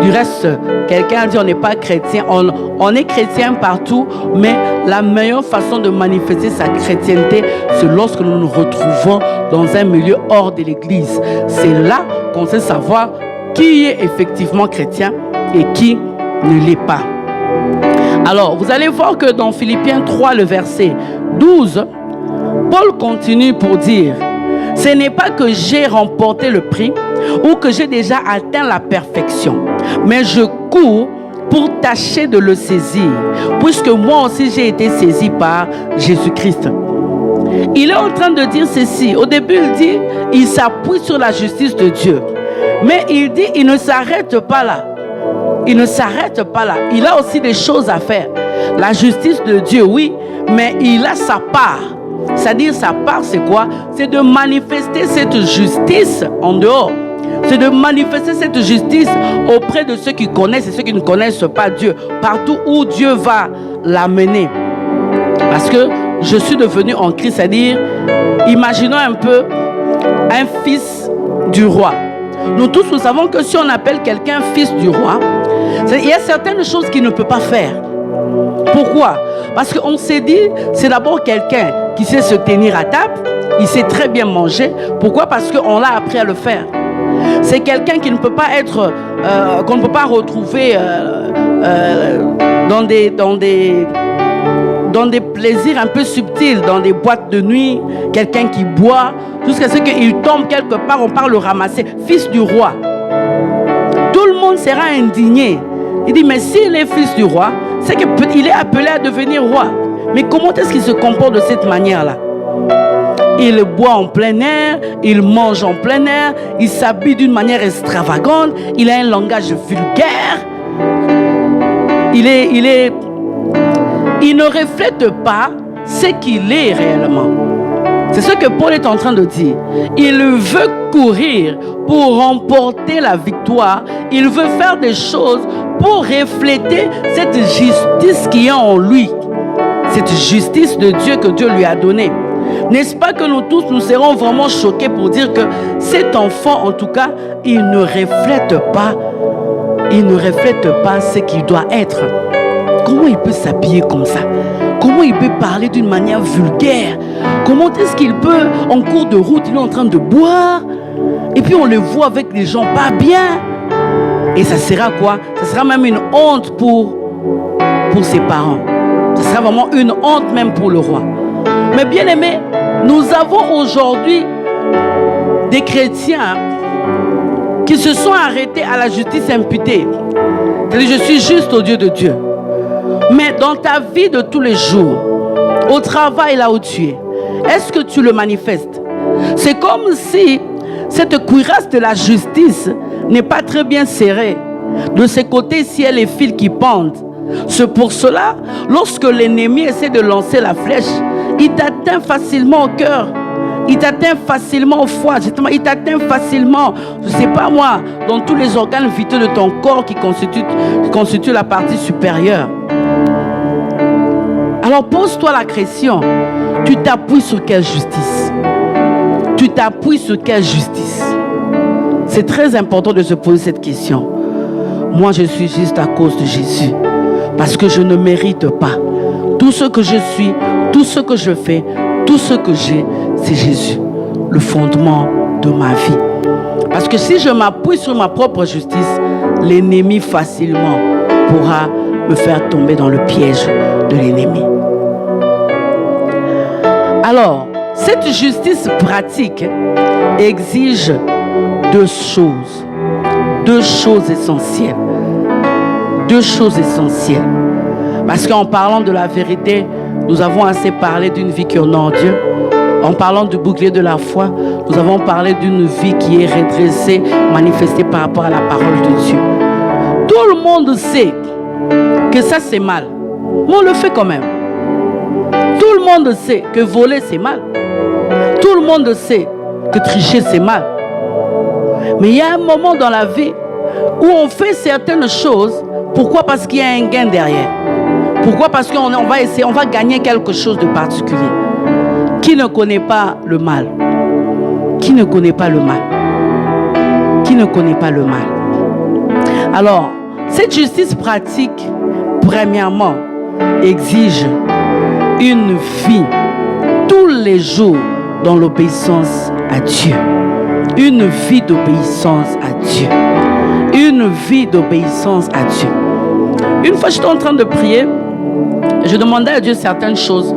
Du reste, quelqu'un dit on n'est pas chrétien. On est chrétien partout, mais la meilleure façon de manifester sa chrétienté, c'est lorsque nous nous retrouvons dans un milieu hors de l'église. C'est là qu'on sait savoir qui est effectivement chrétien et qui ne l'est pas. Alors, vous allez voir que dans Philippiens 3, le verset 12, Paul continue pour dire, ce n'est pas que j'ai remporté le prix ou que j'ai déjà atteint la perfection, mais je cours pour tâcher de le saisir, puisque moi aussi j'ai été saisi par Jésus-Christ. Il est en train de dire ceci. Au début, il dit, il s'appuie sur la justice de Dieu. Mais il dit, il ne s'arrête pas là. Il ne s'arrête pas là. Il a aussi des choses à faire. La justice de Dieu, oui, mais il a sa part. C'est-à-dire, sa part, c'est quoi? C'est de manifester cette justice en dehors. C'est de manifester cette justice auprès de ceux qui connaissent et ceux qui ne connaissent pas Dieu. Partout où Dieu va l'amener. Parce que je suis devenu en Christ, c'est-à-dire, imaginons un peu un fils du roi. Nous tous, nous savons que si on appelle quelqu'un fils du roi, il y a certaines choses qu'il ne peut pas faire. Pourquoi? Parce qu'on s'est dit, c'est d'abord quelqu'un qui sait se tenir à table, il sait très bien manger. Pourquoi? Parce qu'on l'a appris à le faire. C'est quelqu'un qui ne peut pas être, qu'on ne peut pas retrouver dans des plaisirs un peu subtils, dans des boîtes de nuit, quelqu'un qui boit, jusqu'à ce qu'il tombe quelque part, on part le ramasser. Fils du roi. Tout le monde sera indigné. Il dit, mais s'il est fils du roi, c'est qu'il est appelé à devenir roi. Mais comment est-ce qu'il se comporte de cette manière-là? Il boit en plein air, il mange en plein air, il s'habille d'une manière extravagante, il a un langage vulgaire. Il ne reflète pas ce qu'il est réellement. C'est ce que Paul est en train de dire. Il veut courir pour remporter la victoire. Il veut faire des choses pour refléter cette justice qui est en lui. Cette justice de Dieu que Dieu lui a donnée. N'est-ce pas que nous tous, nous serons vraiment choqués pour dire que cet enfant, en tout cas, il ne reflète pas ce qu'il doit être. Comment il peut s'habiller comme ça? Comment il peut parler d'une manière vulgaire? Comment est-ce qu'il peut, en cours de route, il est en train de boire? Et puis on le voit avec des gens pas bien. Et ça sera quoi? Ça sera même une honte pour ses parents. Ça sera vraiment une honte même pour le roi. Mais bien aimé, nous avons aujourd'hui des chrétiens qui se sont arrêtés à la justice imputée. C'est-à-dire, je suis juste aux yeux de Dieu. Mais dans ta vie de tous les jours, au travail là où tu es, est-ce que tu le manifestes? C'est comme si cette cuirasse de la justice n'est pas très bien serrée. De ce côté-ci, il y a les fils qui pendent. C'est pour cela, lorsque l'ennemi essaie de lancer la flèche, il t'atteint facilement au cœur. Il t'atteint facilement au foie. Il t'atteint facilement, je ne sais pas moi, dans tous les organes vitaux de ton corps qui constituent la partie supérieure. Alors pose-toi la question. Tu t'appuies sur quelle justice? Tu t'appuies sur quelle justice? C'est très important de se poser cette question. Moi, je suis juste à cause de Jésus. Parce que je ne mérite pas. Tout ce que je suis, tout ce que je fais, tout ce que j'ai, c'est Jésus. Le fondement de ma vie. Parce que si je m'appuie sur ma propre justice, l'ennemi facilement pourra me faire tomber dans le piège de l'ennemi. Alors, cette justice pratique exige deux choses essentielles. Deux choses essentielles. Parce qu'en parlant de la vérité, nous avons assez parlé d'une vie qui honore Dieu. En parlant du bouclier de la foi, nous avons parlé d'une vie qui est redressée, manifestée par rapport à la parole de Dieu. Tout le monde sait que ça c'est mal. Mais on le fait quand même. Tout le monde sait que voler c'est mal. Tout le monde sait que tricher c'est mal. Mais il y a un moment dans la vie où on fait certaines choses. Pourquoi? Parce qu'il y a un gain derrière. Pourquoi? Parce qu'on va essayer, on va gagner quelque chose de particulier. Qui ne connaît pas le mal? Qui ne connaît pas le mal? Qui ne connaît pas le mal? Alors, cette justice pratique, premièrement, exige une vie tous les jours dans l'obéissance à Dieu. Une vie d'obéissance à Dieu. Une vie d'obéissance à Dieu. Une fois, j'étais en train de prier, je demandais à Dieu certaines choses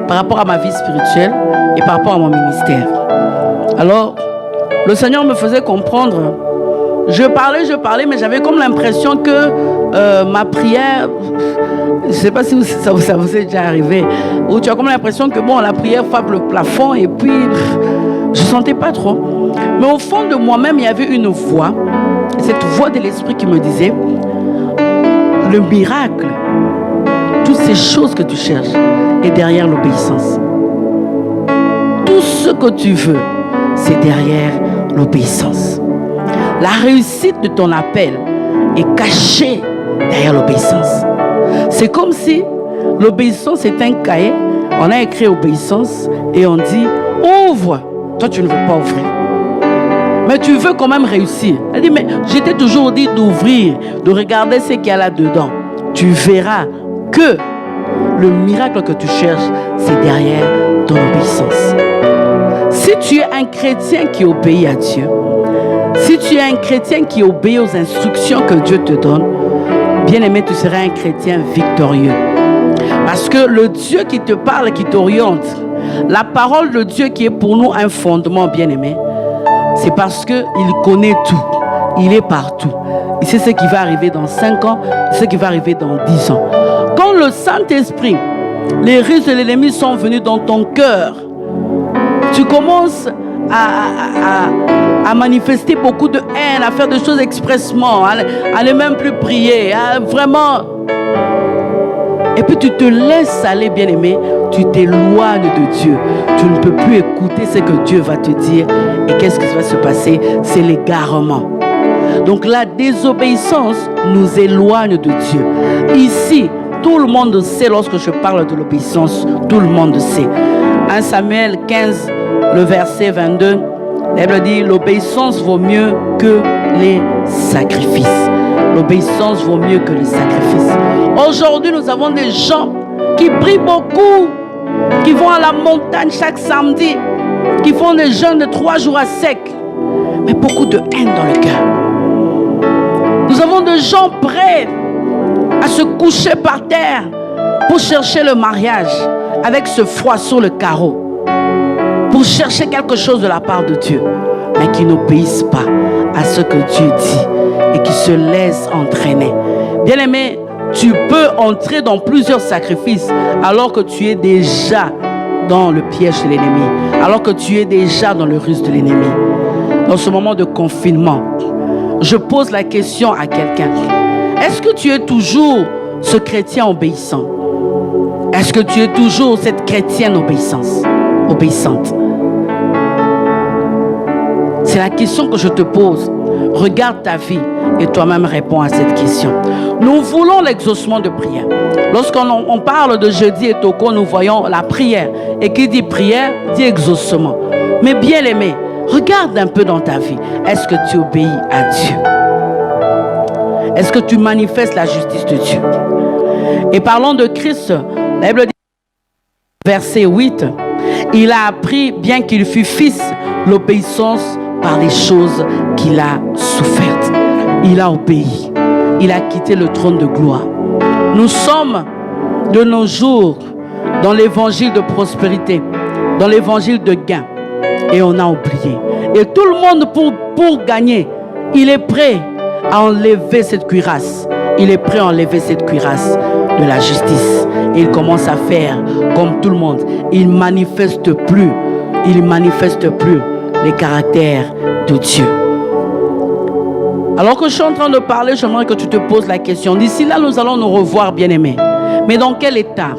par rapport à ma vie spirituelle et par rapport à mon ministère. Alors, le Seigneur me faisait comprendre je parlais, mais j'avais comme l'impression que ma prière, je ne sais pas si ça vous est déjà arrivé, où tu as comme l'impression que bon, la prière frappe le plafond et puis je ne sentais pas trop. Mais au fond de moi-même, il y avait une voix, cette voix de l'esprit qui me disait, le miracle, toutes ces choses que tu cherches, est derrière l'obéissance. Tout ce que tu veux, c'est derrière l'obéissance. La réussite de ton appel est cachée derrière l'obéissance. C'est comme si l'obéissance est un cahier, on a écrit obéissance et on dit ouvre. Toi, tu ne veux pas ouvrir. Mais tu veux quand même réussir. Elle dit, mais je t'ai toujours dit d'ouvrir, de regarder ce qu'il y a là-dedans. Tu verras que le miracle que tu cherches, c'est derrière ton obéissance. Si tu es un chrétien qui obéit à Dieu, si tu es un chrétien qui obéit aux instructions que Dieu te donne, bien aimé, tu seras un chrétien victorieux. Parce que le Dieu qui te parle, qui t'oriente, la parole de Dieu qui est pour nous un fondement, bien aimé, c'est parce qu'il connaît tout. Il est partout. Il sait ce qui va arriver dans 5 ans, ce qui va arriver dans 10 ans. Quand le Saint-Esprit, les risques de l'ennemi sont venus dans ton cœur, tu commences à manifester beaucoup de haine, à faire des choses expressement, à ne même plus prier, vraiment. Et puis tu te laisses aller, bien-aimé, tu t'éloignes de Dieu. Tu ne peux plus écouter ce que Dieu va te dire. Et qu'est-ce qui va se passer? C'est l'égarement. Donc la désobéissance nous éloigne de Dieu. Ici, tout le monde sait, lorsque je parle de l'obéissance, tout le monde sait. 1 Samuel 15, le verset 22, la Bible dit, l'obéissance vaut mieux que les sacrifices. L'obéissance vaut mieux que les sacrifices. Aujourd'hui, nous avons des gens qui prient beaucoup, qui vont à la montagne chaque samedi, qui font des jeûnes de 3 jours à sec, mais beaucoup de haine dans le cœur. Nous avons des gens prêts à se coucher par terre pour chercher le mariage avec ce froid sur le carreau, pour chercher quelque chose de la part de Dieu, mais qui n'obéissent pas à ce que Dieu dit et qui se laissent entraîner. Bien-aimé, tu peux entrer dans plusieurs sacrifices alors que tu es déjà dans le piège de l'ennemi, alors que tu es déjà dans le ruse de l'ennemi. Dans ce moment de confinement, je pose la question à quelqu'un. Est-ce que tu es toujours ce chrétien obéissant? Est-ce que tu es toujours cette chrétienne obéissante? C'est la question que je te pose. Regarde ta vie et toi-même réponds à cette question. Nous voulons l'exaucement de prière. Lorsqu'on parle de jeudi et toko, nous voyons la prière. Et qui dit prière, dit exaucement. Mais bien aimé, regarde un peu dans ta vie. Est-ce que tu obéis à Dieu? Est-ce que tu manifestes la justice de Dieu? Et parlons de Christ. La Bible dit, verset 8, il a appris, bien qu'il fût fils, l'obéissance par les choses qu'il a souffertes. Il a obéi. Il a quitté le trône de gloire. Nous sommes de nos jours dans l'évangile de prospérité, dans l'évangile de gain. Et on a oublié. Et tout le monde, pour gagner, il est prêt à enlever cette cuirasse. Il est prêt à enlever cette cuirasse de la justice. Et il commence à faire comme tout le monde. Il ne manifeste plus les caractères de Dieu. Alors que je suis en train de parler, j'aimerais que tu te poses la question. D'ici là, nous allons nous revoir, bien-aimés. Mais dans quel état?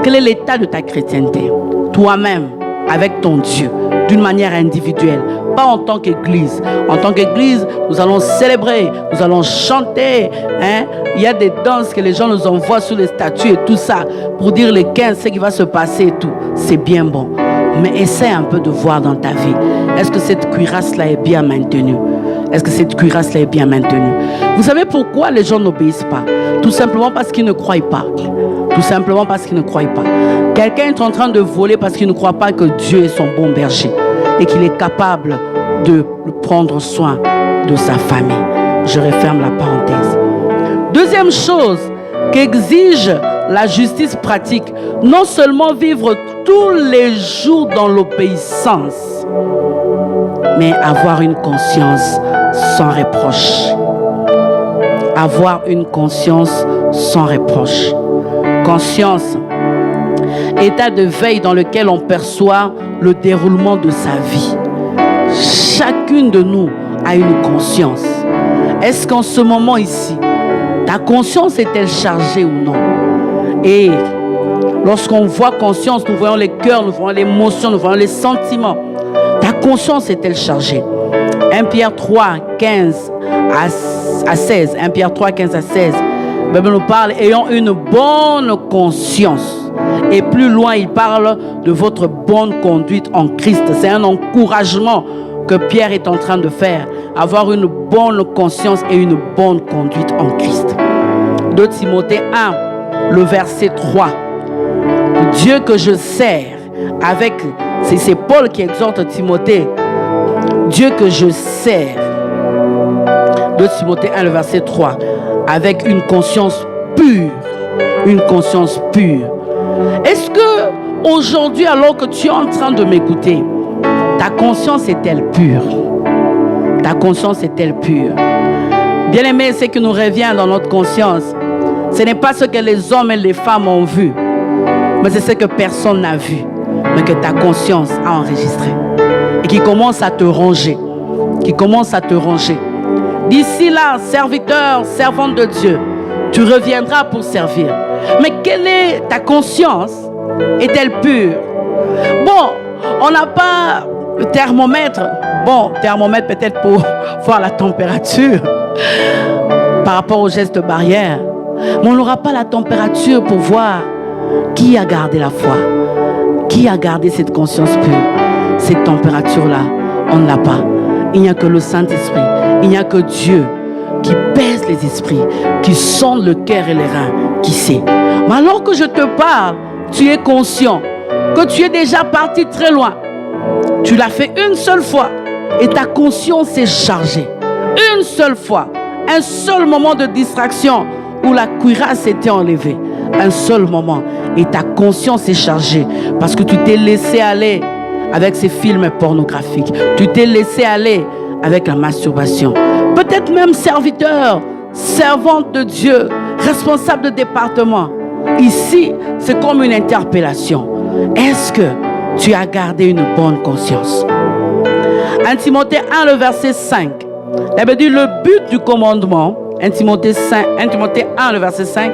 Quel est l'état de ta chrétienté? Toi-même, avec ton Dieu, d'une manière individuelle, pas en tant qu'église. En tant qu'église, nous allons célébrer, nous allons chanter. Il y a des danses que les gens nous envoient sur les statues et tout ça, pour dire les 15, ce qui va se passer et tout. C'est bien bon. Mais essaie un peu de voir dans ta vie. Est-ce que cette cuirasse-là est bien maintenue? Est-ce que cette cuirasse-là est bien maintenue? Vous savez pourquoi les gens n'obéissent pas? Tout simplement parce qu'ils ne croient pas. Tout simplement parce qu'ils ne croient pas. Quelqu'un est en train de voler parce qu'il ne croit pas que Dieu est son bon berger et qu'il est capable de prendre soin de sa famille. Je referme la parenthèse. Deuxième chose qu'exige la justice pratique, non seulement vivre tous les jours dans l'obéissance, mais avoir une conscience sans reproche. Avoir une conscience sans reproche. Conscience, état de veille dans lequel on perçoit le déroulement de sa vie. Chacune de nous a une conscience. Est-ce qu'en ce moment ici, ta conscience est-elle chargée ou non? Et lorsqu'on voit conscience, nous voyons les cœurs, nous voyons l'émotion, nous voyons les sentiments. Ta conscience est-elle chargée? 1 Pierre 3, 15 à 16. 1 Pierre 3, 15 à 16. La Bible nous parle, ayant une bonne conscience. Et plus loin, il parle de votre bonne conduite en Christ. C'est un encouragement que Pierre est en train de faire. Avoir une bonne conscience et une bonne conduite en Christ. 2 Timothée 1, le verset 3. Dieu que je sers avec... C'est Paul qui exhorte Timothée. Dieu que je sers. 2 Timothée 1, le verset 3. Avec une conscience pure. Une conscience pure. Est-ce que aujourd'hui, alors que tu es en train de m'écouter, ta conscience est-elle pure? Ta conscience est-elle pure? Bien-aimé, ce qui nous revient dans notre conscience, ce n'est pas ce que les hommes et les femmes ont vu, mais c'est ce que personne n'a vu, mais que ta conscience a enregistré. Et qui commence à te ronger. Qui commence à te ronger. D'ici là, serviteur, servante de Dieu, tu reviendras pour servir. Mais quelle est ta conscience? Est-elle pure? Bon, on n'a pas le thermomètre. Bon, thermomètre peut-être pour voir la température par rapport aux gestes barrières. Mais on n'aura pas la température pour voir qui a gardé la foi, qui a gardé cette conscience pure. Cette température-là, on ne l'a pas. Il n'y a que le Saint-Esprit, il n'y a que Dieu qui pèse les esprits, qui sonde le cœur et les reins, qui sait. Mais alors que je te parle, tu es conscient que tu es déjà parti très loin. Tu l'as fait une seule fois et ta conscience est chargée. Une seule fois, un seul moment de distraction où la cuirasse était enlevée. Un seul moment et ta conscience est chargée parce que tu t'es laissé aller avec ces films pornographiques. Tu t'es laissé aller avec la masturbation. Peut-être même serviteur, servante de Dieu, responsable de département. Ici, c'est comme une interpellation. Est-ce que tu as gardé une bonne conscience? 1 Timothée 1, le verset 5. La Bible dit le but du commandement, 1 Timothée 1, le verset 5,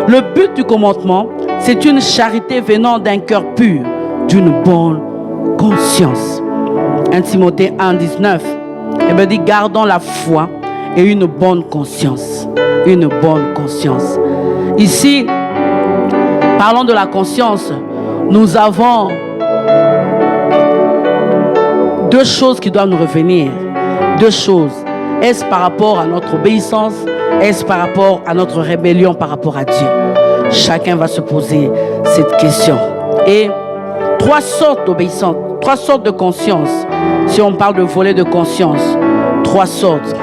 le but du commandement, c'est une charité venant d'un cœur pur, d'une bonne conscience. 1 Timothée 1, 19. La Bible dit gardons la foi et une bonne conscience. Une bonne conscience. Ici, parlons de la conscience. Nous avons deux choses qui doivent nous revenir. Deux choses. Est-ce par rapport à notre obéissance? Est-ce par rapport à notre rébellion par rapport à Dieu? Chacun va se poser cette question. Et trois sortes d'obéissance, trois sortes de conscience. Si on parle de volet de conscience, trois sortes.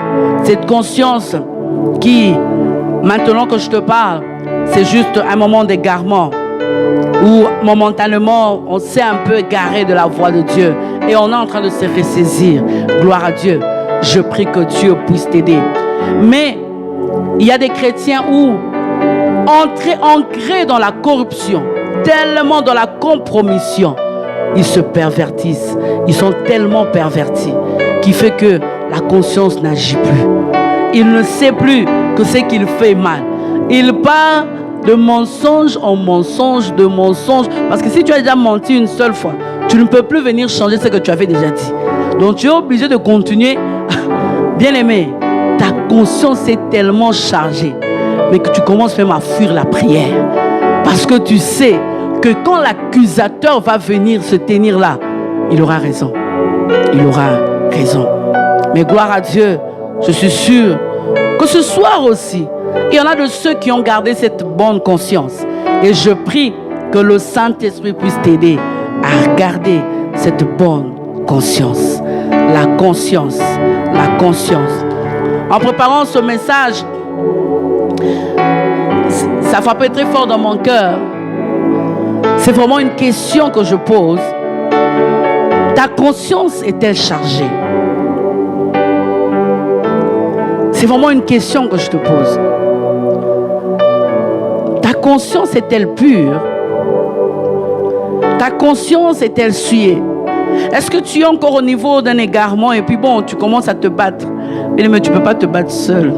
Cette conscience qui, maintenant que je te parle, c'est juste un moment d'égarement où momentanément on s'est un peu égaré de la voie de Dieu et on est en train de se ressaisir. Gloire à Dieu. Je prie que Dieu puisse t'aider. Mais il y a des chrétiens où ancrés dans la corruption, tellement dans la compromission, ils se pervertissent. Ils sont tellement pervertis qui fait que la conscience n'agit plus. Il ne sait plus que ce qu'il fait mal. Il part de mensonge en mensonge, de mensonge. Parce que si tu as déjà menti une seule fois, tu ne peux plus venir changer ce que tu avais déjà dit. Donc tu es obligé de continuer. Bien aimé, ta conscience est tellement chargée, mais que tu commences même à fuir la prière. Parce que tu sais que quand l'accusateur va venir se tenir là, il aura raison. Il aura raison. Mais gloire à Dieu, je suis sûr que ce soir aussi, il y en a de ceux qui ont gardé cette bonne conscience. Et je prie que le Saint-Esprit puisse t'aider à garder cette bonne conscience. La conscience. La conscience. En préparant ce message, ça frappait très fort dans mon cœur. C'est vraiment une question que je pose. Ta conscience est-elle chargée? C'est vraiment une question que je te pose. Ta conscience est-elle pure? Ta conscience est-elle souillée? Est-ce que tu es encore au niveau d'un égarement et puis bon, tu commences à te battre? Mais tu ne peux pas te battre seul.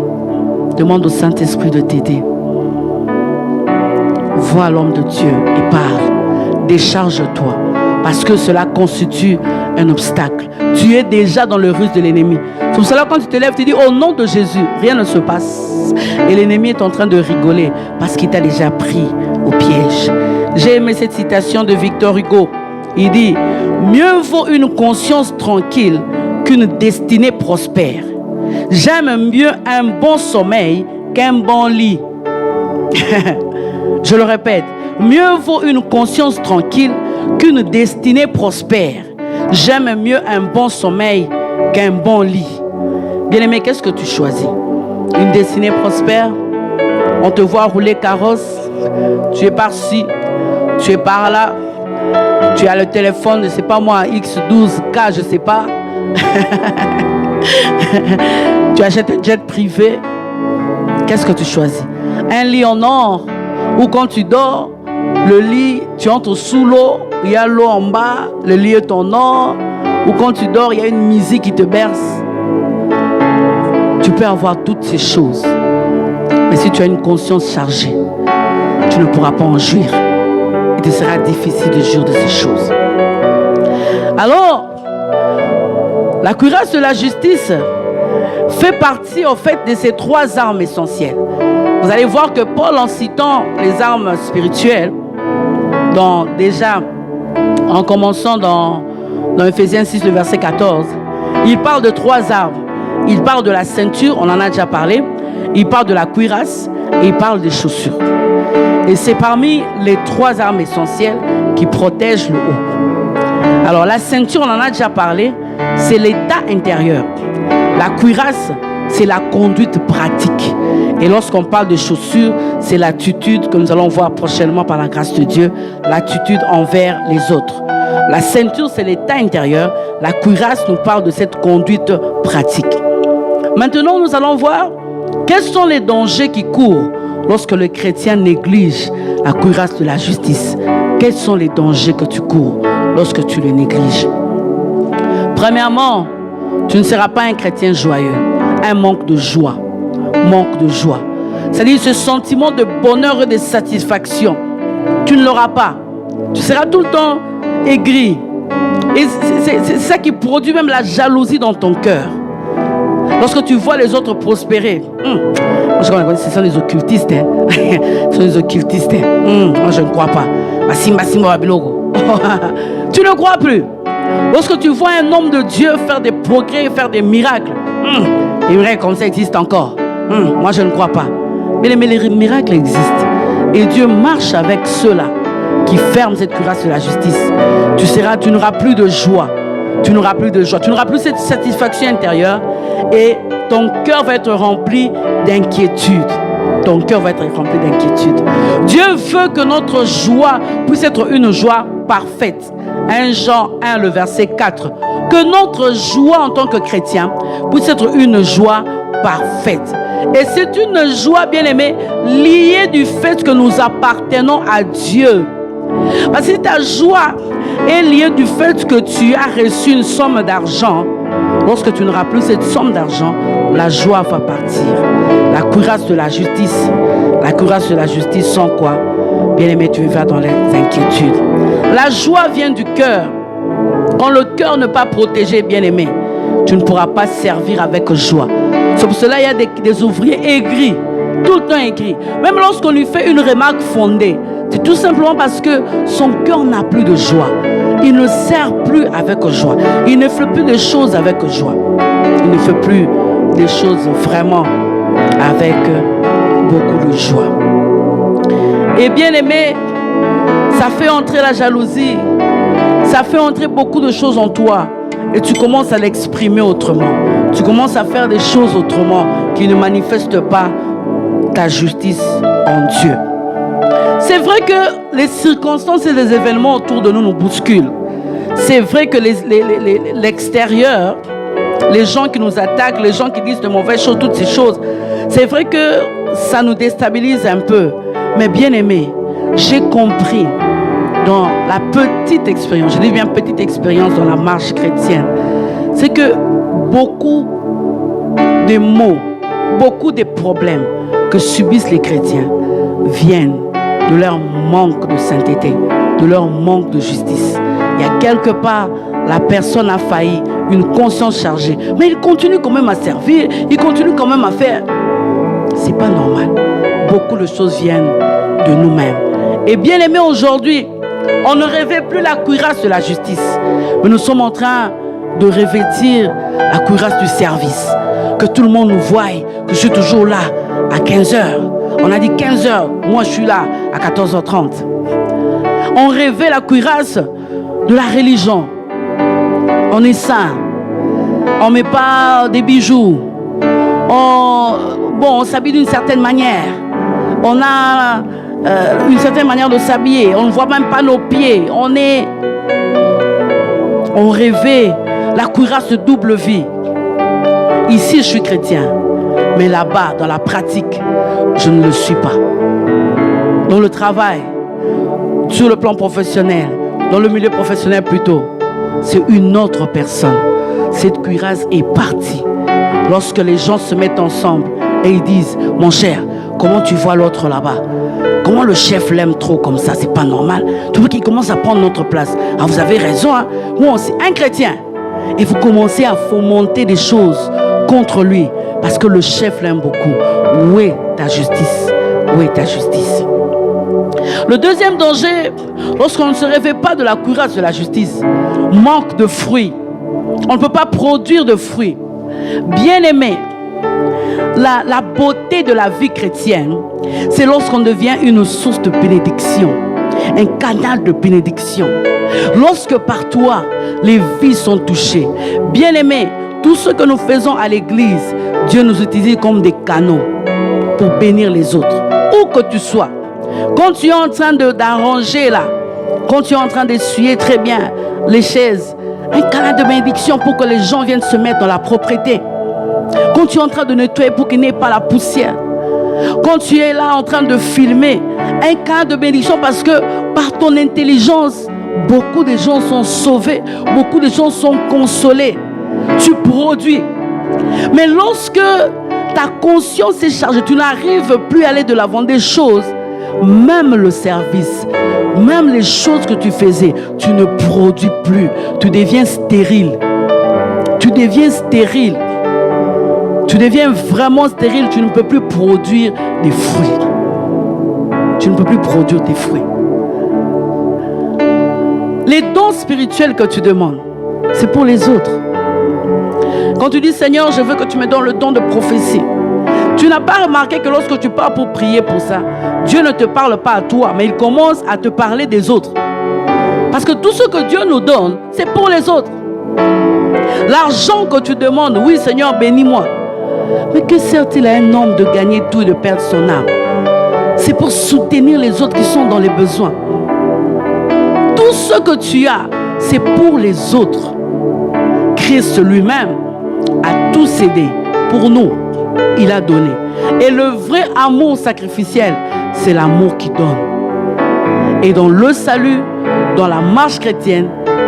Demande au Saint-Esprit de t'aider. Vois l'homme de Dieu et parle. Décharge-toi. Parce que cela constitue un obstacle. Tu es déjà dans le ruse de l'ennemi. C'est pour cela quand tu te lèves, tu dis au nom de Jésus, rien ne se passe. Et l'ennemi est en train de rigoler parce qu'il t'a déjà pris au piège. J'ai aimé cette citation de Victor Hugo. Il dit, mieux vaut une conscience tranquille qu'une destinée prospère. J'aime mieux un bon sommeil qu'un bon lit. Je le répète, mieux vaut une conscience tranquille qu'une destinée prospère. J'aime mieux un bon sommeil qu'un bon lit. Bien-aimé, qu'est-ce que tu choisis? Une destinée prospère? On te voit rouler carrosse. Tu es par-ci, tu es par-là. Tu as le téléphone, je ne sais pas moi, X12K, je ne sais pas. Tu achètes un jet privé. Qu'est-ce que tu choisis? Un lit en or, ou quand tu dors, le lit, tu entres sous l'eau, il y a l'eau en bas, le lit est en or, ou quand tu dors, il y a une musique qui te berce. Tu peux avoir toutes ces choses. Mais si tu as une conscience chargée, tu ne pourras pas en jouir. Il te sera difficile de jouir de ces choses. Alors, la cuirasse de la justice fait partie en fait de ces trois armes essentielles. Vous allez voir que Paul, en citant les armes spirituelles, déjà en commençant dans Ephésiens 6, le verset 14, il parle de trois armes. Il parle de la ceinture, on en a déjà parlé. Il parle de la cuirasse et il parle des chaussures. Et c'est parmi les trois armes essentielles qui protègent le haut. Alors la ceinture, on en a déjà parlé, c'est l'état intérieur. La cuirasse, c'est la conduite pratique. Et lorsqu'on parle de chaussures, c'est l'attitude que nous allons voir prochainement par la grâce de Dieu, l'attitude envers les autres. La ceinture, c'est l'état intérieur. La cuirasse nous parle de cette conduite pratique. Maintenant, nous allons voir quels sont les dangers qui courent lorsque le chrétien néglige la cuirasse de la justice. Quels sont les dangers que tu cours lorsque tu le négliges? Premièrement, tu ne seras pas un chrétien joyeux. Un manque de joie. Manque de joie. C'est-à-dire ce sentiment de bonheur et de satisfaction. Tu ne l'auras pas. Tu seras tout le temps aigri. Et c'est ça qui produit même la jalousie dans ton cœur. Lorsque tu vois les autres prospérer. Moi, je connais, ce sont les occultistes. Hein. Ce sont les occultistes. Moi, je ne crois pas. Tu ne crois plus. Lorsque tu vois un homme de Dieu faire des progrès, faire des miracles, les miracles comme ça existent encore. Moi, je ne crois pas. Mais les miracles existent. Et Dieu marche avec ceux-là qui ferment cette cuirasse de la justice. Tu n'auras plus de joie. Tu n'auras plus de joie. Tu n'auras plus cette satisfaction intérieure. Et ton cœur va être rempli d'inquiétude. Ton cœur va être rempli d'inquiétude. Dieu veut que notre joie puisse être une joie parfaite. 1 Jean 1, le verset 4. Que notre joie en tant que chrétien puisse être une joie parfaite. Et c'est une joie, bien aimée, liée du fait que nous appartenons à Dieu. Parce que ta joie est liée du fait que tu as reçu une somme d'argent. Lorsque tu n'auras plus cette somme d'argent, la joie va partir. La cuirasse de la justice. La cuirasse de la justice sans quoi, bien aimé, tu vas dans les inquiétudes. La joie vient du cœur. Quand le cœur n'est pas protégé, bien aimé, tu ne pourras pas servir avec joie. C'est pour cela qu'il y a des ouvriers aigris, tout le temps aigris. Même lorsqu'on lui fait une remarque fondée, c'est tout simplement parce que son cœur n'a plus de joie. Il ne sert plus avec joie. Il ne fait plus de choses avec joie. Il ne fait plus des choses vraiment avec beaucoup de joie. Et bien aimé, ça fait entrer la jalousie. Ça fait entrer beaucoup de choses en toi. Et tu commences à l'exprimer autrement. Tu commences à faire des choses autrement qui ne manifestent pas ta justice en Dieu. C'est vrai que les circonstances et les événements autour de nous nous bousculent. C'est vrai que l'extérieur les gens qui nous attaquent, les gens qui disent de mauvaises choses, toutes ces choses. C'est vrai que ça nous déstabilise un peu. Mais bien aimé, j'ai compris dans la petite expérience, je dis bien petite expérience dans la marche chrétienne, c'est que beaucoup de maux, beaucoup de problèmes que subissent les chrétiens viennent de leur manque de sainteté, de leur manque de justice. Il y a quelque part, la personne a failli, une conscience chargée, mais il continue quand même à servir, il continue quand même à faire. C'est pas normal. Beaucoup de choses viennent de nous-mêmes. Et bien aimé, aujourd'hui, on ne rêvait plus la cuirasse de la justice, mais nous sommes en train de revêtir la cuirasse du service. Que tout le monde nous voie, que je suis toujours là à 15h. On a dit 15h, moi je suis là à 14h30. On rêvait la cuirasse de la religion. On est saint. On ne met pas des bijoux. On s'habille d'une certaine manière. On a une certaine manière de s'habiller. On ne voit même pas nos pieds. On rêvait la cuirasse de double vie. Ici, je suis chrétien. Mais là-bas, dans la pratique, je ne le suis pas. Dans le travail, sur le plan professionnel, dans le milieu professionnel plutôt, c'est une autre personne. Cette cuirasse est partie. Lorsque les gens se mettent ensemble et ils disent, mon cher, comment tu vois l'autre là-bas? Comment le chef l'aime trop comme ça? C'est pas normal. Tu vois qu'il commence à prendre notre place. Ah, vous avez raison, hein? Moi, c'est un chrétien. Et vous commencez à fomenter des choses contre lui parce que le chef l'aime beaucoup. Où est ta justice? Où est ta justice? Le deuxième danger, lorsqu'on ne se réveille pas de la cuirasse de la justice, manque de fruits. On ne peut pas produire de fruits. Bien aimé, la beauté de la vie chrétienne, c'est lorsqu'on devient une source de bénédiction, un canal de bénédiction. Lorsque par toi, les vies sont touchées. Bien aimé, tout ce que nous faisons à l'église, Dieu nous utilise comme des canaux pour bénir les autres. Où que tu sois, quand tu es en train d'arranger là, quand tu es en train d'essuyer très bien les chaises, un canal de bénédiction pour que les gens viennent se mettre dans la propreté. Quand tu es en train de nettoyer pour qu'il n'y ait pas la poussière. Quand tu es là en train de filmer, un canal de bénédiction parce que par ton intelligence, beaucoup de gens sont sauvés, beaucoup de gens sont consolés. Tu produis. Mais lorsque ta conscience est chargée, tu n'arrives plus à aller de l'avant des choses, même le service, même les choses que tu faisais, tu ne produis plus. Tu deviens stérile. Tu deviens stérile. Tu deviens vraiment stérile. Tu ne peux plus produire des fruits. Tu ne peux plus produire des fruits. Les dons spirituels que tu demandes, c'est pour les autres. Quand tu dis, Seigneur, je veux que tu me donnes le don de prophétie. Tu n'as pas remarqué que lorsque tu pars pour prier pour ça, Dieu ne te parle pas à toi, mais il commence à te parler des autres. Parce que tout ce que Dieu nous donne, c'est pour les autres. L'argent que tu demandes, oui Seigneur, bénis-moi. Mais que sert-il à un homme de gagner tout et de perdre son âme? C'est pour soutenir les autres qui sont dans les besoins. Tout ce que tu as, c'est pour les autres. Christ lui-même a tout cédé pour nous. Il a donné. Et le vrai amour sacrificiel, c'est l'amour qui donne. Et dans le salut, dans la marche chrétienne,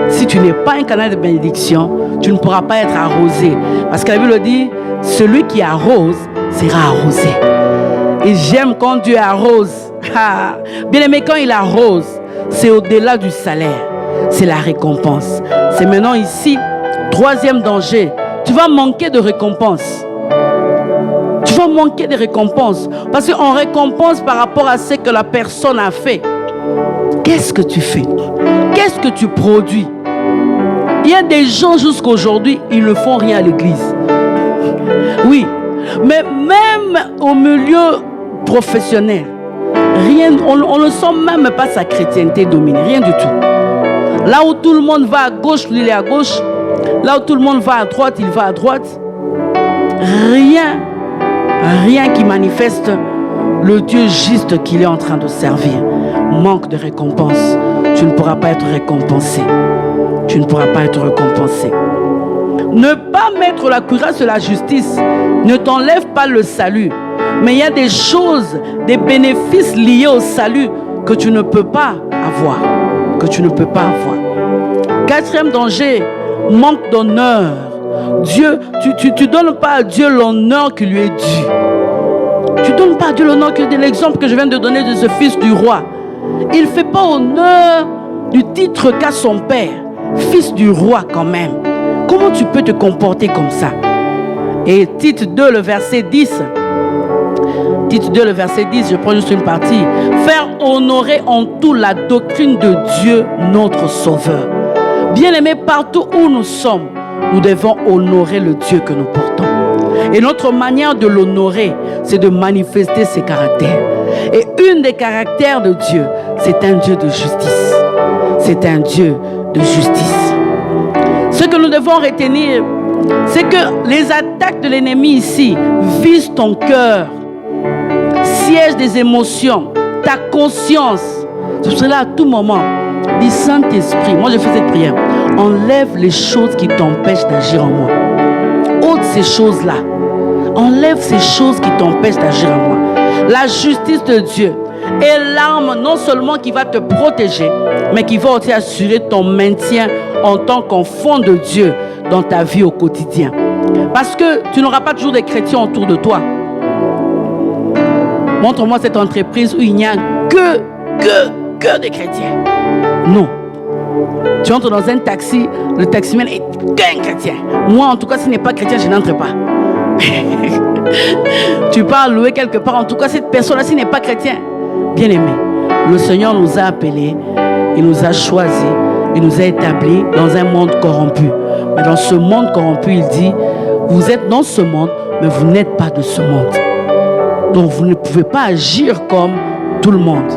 si tu n'es pas un canal de bénédiction, tu ne pourras pas être arrosé. Parce que la Bible dit, celui qui arrose sera arrosé. Et j'aime quand Dieu arrose. Bien aimé, quand il arrose, c'est au-delà du salaire. C'est la récompense. C'est maintenant ici, troisième danger. Tu vas manquer de récompense. Tu vas manquer de récompense. Parce qu'on récompense par rapport à ce que la personne a fait. Qu'est-ce que tu fais? Qu'est-ce que tu produis? Il y a des gens jusqu'à aujourd'hui, ils ne font rien à l'église. Oui, mais même au milieu professionnel, rien, on ne sent même pas sa chrétienté dominée, rien du tout. Là où tout le monde va à gauche, lui il est à gauche. Là où tout le monde va à droite, il va à droite. Rien qui manifeste le Dieu juste qu'il est en train de servir. Manque de récompense. Tu ne pourras pas être récompensé. Tu ne pourras pas être récompensé. Ne pas mettre la cuirasse de la justice ne t'enlève pas le salut. Mais il y a des choses, des bénéfices liés au salut que tu ne peux pas avoir. Que tu ne peux pas avoir. Quatrième danger, manque d'honneur. Dieu, tu ne donnes pas à Dieu l'honneur qui lui est dû. Tu ne donnes pas à Dieu l'honneur qui lui est dû. L'exemple que je viens de donner de ce fils du roi. Il ne fait pas honneur du titre qu'a son père. Fils du roi quand même. Comment tu peux te comporter comme ça? Et Tite 2, le verset 10. Tite 2, le verset 10, je prends juste une partie. Faire honorer en tout la doctrine de Dieu, notre Sauveur. Bien-aimés, partout où nous sommes, nous devons honorer le Dieu que nous portons. Et notre manière de l'honorer, c'est de manifester ses caractères. Et une des caractères de Dieu, c'est un Dieu de justice. C'est un Dieu de justice. Ce que nous devons retenir, c'est que les attaques de l'ennemi ici visent ton cœur, siège des émotions, ta conscience. Je serai là à tout moment. Dis Saint-Esprit, moi je fais cette prière. Enlève les choses qui t'empêchent d'agir en moi. Ôte ces choses-là. Enlève ces choses qui t'empêchent d'agir en moi. La justice de Dieu est l'arme non seulement qui va te protéger, mais qui va aussi assurer ton maintien en tant qu'enfant de Dieu dans ta vie au quotidien. Parce que tu n'auras pas toujours des chrétiens autour de toi. Montre-moi cette entreprise où il n'y a que des chrétiens. Non. Tu entres dans un taxi, le taximène est qu'un chrétien. Moi, en tout cas, s'il n'est pas chrétien, je n'entre pas. Tu pars louer quelque part, en tout cas, cette personne-là, s'il n'est pas chrétien. Bien aimé, le Seigneur nous a appelés, il nous a choisis, il nous a établis dans un monde corrompu. Mais dans ce monde corrompu, il dit, vous êtes dans ce monde, mais vous n'êtes pas de ce monde. Donc vous ne pouvez pas agir comme tout le monde.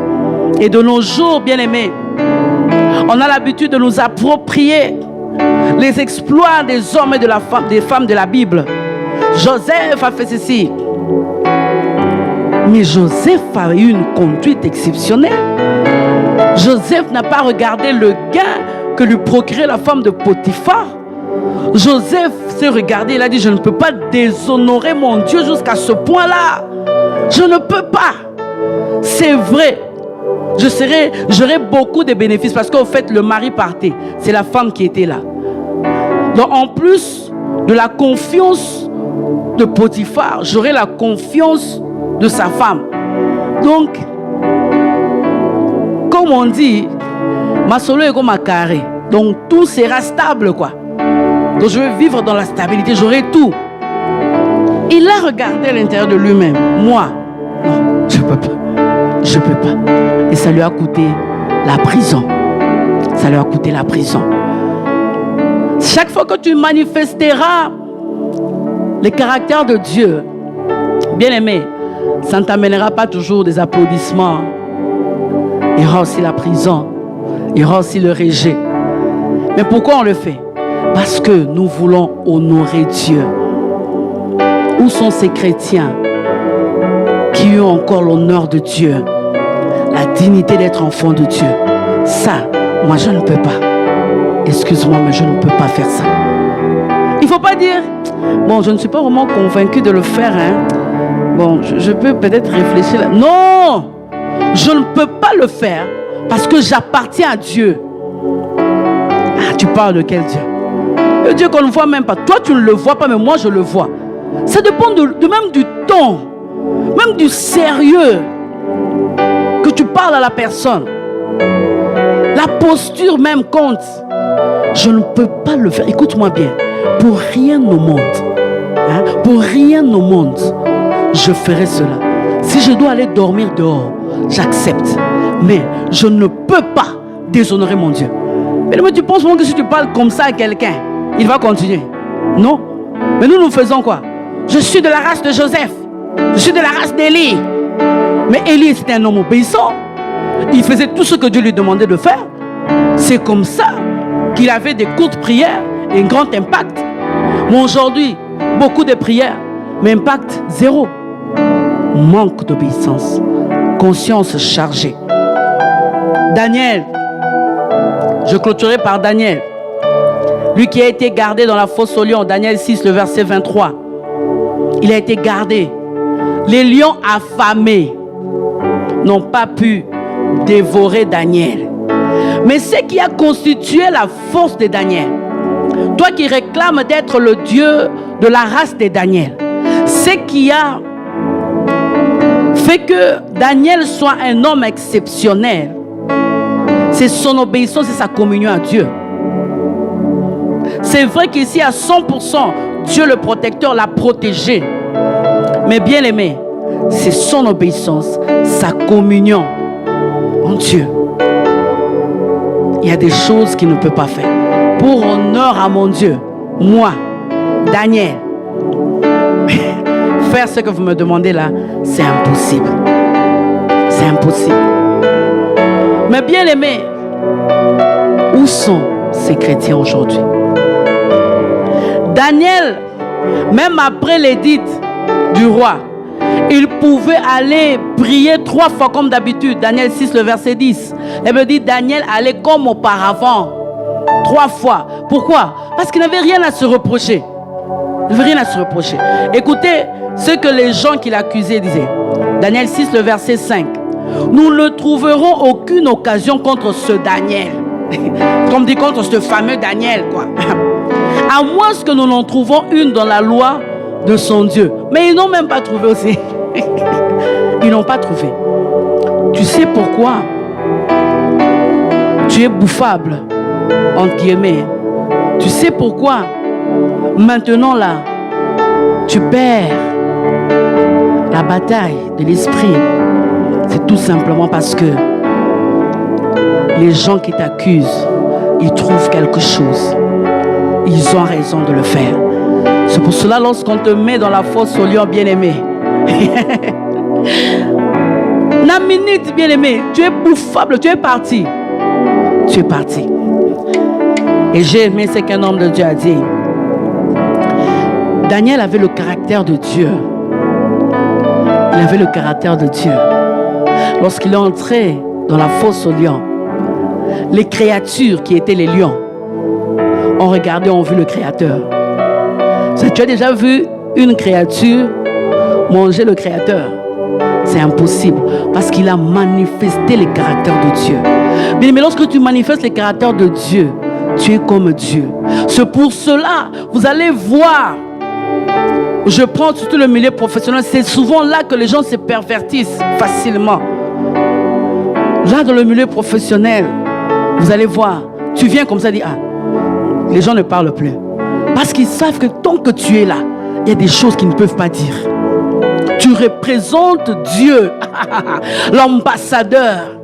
Et de nos jours, bien aimés, on a l'habitude de nous approprier les exploits des hommes et des femmes de la Bible. Joseph a fait ceci. Mais Joseph a eu une conduite exceptionnelle. Joseph n'a pas regardé le gain que lui procurait la femme de Potiphar. Joseph s'est regardé, il a dit, je ne peux pas déshonorer mon Dieu jusqu'à ce point-là. Je ne peux pas. C'est vrai. J'aurai beaucoup de bénéfices parce qu'au fait, le mari partait. C'est la femme qui était là. Donc, en plus de la confiance de Potiphar, j'aurai la confiance de sa femme. Donc, comme on dit, ma solo est comme un carré. Donc, tout sera stable, quoi. Donc, je vais vivre dans la stabilité. J'aurai tout. Il a regardé à l'intérieur de lui-même. Moi, non, je ne peux pas. Je ne peux pas. Et ça lui a coûté la prison. Ça lui a coûté la prison. Chaque fois que tu manifesteras les caractères de Dieu, bien aimé, ça ne t'amènera pas toujours des applaudissements. Il y aura aussi la prison. Il y aura aussi le rejet. Mais pourquoi on le fait? Parce que nous voulons honorer Dieu. Où sont ces chrétiens qui ont encore l'honneur de Dieu, la dignité d'être enfant de Dieu? Ça, moi je ne peux pas. Excuse-moi, mais je ne peux pas faire ça. Il ne faut pas dire, bon, je ne suis pas vraiment convaincu de le faire. Hein. Bon, je peux peut-être réfléchir. Non, je ne peux pas le faire parce que j'appartiens à Dieu. Ah, tu parles de quel Dieu? Le Dieu qu'on ne voit même pas. Toi, tu ne le vois pas, mais moi, je le vois. Ça dépend de même du ton, même du sérieux que tu parles à la personne. La posture même compte. Je ne peux pas le faire. Écoute-moi bien. Pour rien au monde, hein, pour rien au monde, je ferai cela. Si je dois aller dormir dehors, j'accepte. Mais je ne peux pas déshonorer mon Dieu. Mais tu penses que si tu parles comme ça à quelqu'un, il va continuer? Non. Mais nous faisons quoi? Je suis de la race de Joseph. Je suis de la race d'Élie. Mais Élie, c'était un homme obéissant. Il faisait tout ce que Dieu lui demandait de faire. C'est comme ça qu'il avait des courtes prières et un grand impact. Mais aujourd'hui, beaucoup de prières, mais impact zéro. Manque d'obéissance. Conscience chargée. Daniel. Je clôturerai par Daniel. Lui qui a été gardé dans la fosse aux lions, Daniel 6, le verset 23. Il a été gardé. Les lions affamés n'ont pas pu dévorer Daniel. Mais ce qui a constitué la force de Daniel, toi qui réclames d'être le Dieu de la race de Daniel, ce qui a fait que Daniel soit un homme exceptionnel, c'est son obéissance et sa communion à Dieu. C'est vrai qu'ici à 100%, Dieu le protecteur l'a protégé. Mais bien aimé, c'est son obéissance, sa communion en Dieu. Il y a des choses qu'il ne peut pas faire. Pour honneur à mon Dieu, moi, Daniel, faire ce que vous me demandez là, c'est impossible. C'est impossible. Mais bien aimé, où sont ces chrétiens aujourd'hui? Daniel, même après l'édit du roi, il pouvait aller prier 3 fois comme d'habitude. Daniel 6, le verset 10. Elle me dit, Daniel allait comme auparavant, 3 fois. Pourquoi? Parce qu'il n'avait rien à se reprocher. Il n'avait rien à se reprocher. Écoutez ce que les gens qui l'accusaient disaient. Daniel 6, le verset 5. Nous ne trouverons aucune occasion contre ce Daniel. Comme dit contre ce fameux Daniel, quoi. À moins que nous n'en trouvons une dans la loi de son Dieu. Mais ils n'ont même pas trouvé aussi. Ils n'ont pas trouvé. Tu sais pourquoi tu es bouffable, entre guillemets. Tu sais pourquoi maintenant là, tu perds la bataille de l'esprit. C'est tout simplement parce que les gens qui t'accusent, ils trouvent quelque chose. Ils ont raison de le faire. C'est pour cela, lorsqu'on te met dans la fosse aux lions, bien-aimé, la minute, bien-aimé, tu es bouffable, tu es parti. Tu es parti. Et j'ai aimé ce qu'un homme de Dieu a dit. Daniel avait le caractère de Dieu. Il avait le caractère de Dieu. Lorsqu'il est entré dans la fosse aux lions, les créatures qui étaient les lions ont regardé, ont vu le Créateur. Tu as déjà vu une créature manger le Créateur? C'est impossible parce qu'il a manifesté les caractères de Dieu. Mais lorsque tu manifestes les caractères de Dieu, tu es comme Dieu. C'est pour cela, vous allez voir, je prends surtout le milieu professionnel, c'est souvent là que les gens se pervertissent facilement. Là, dans le milieu professionnel, vous allez voir, tu viens comme ça, dire, ah, les gens ne parlent plus. Parce qu'ils savent que tant que tu es là, il y a des choses qu'ils ne peuvent pas dire. Tu représentes Dieu, l'ambassadeur.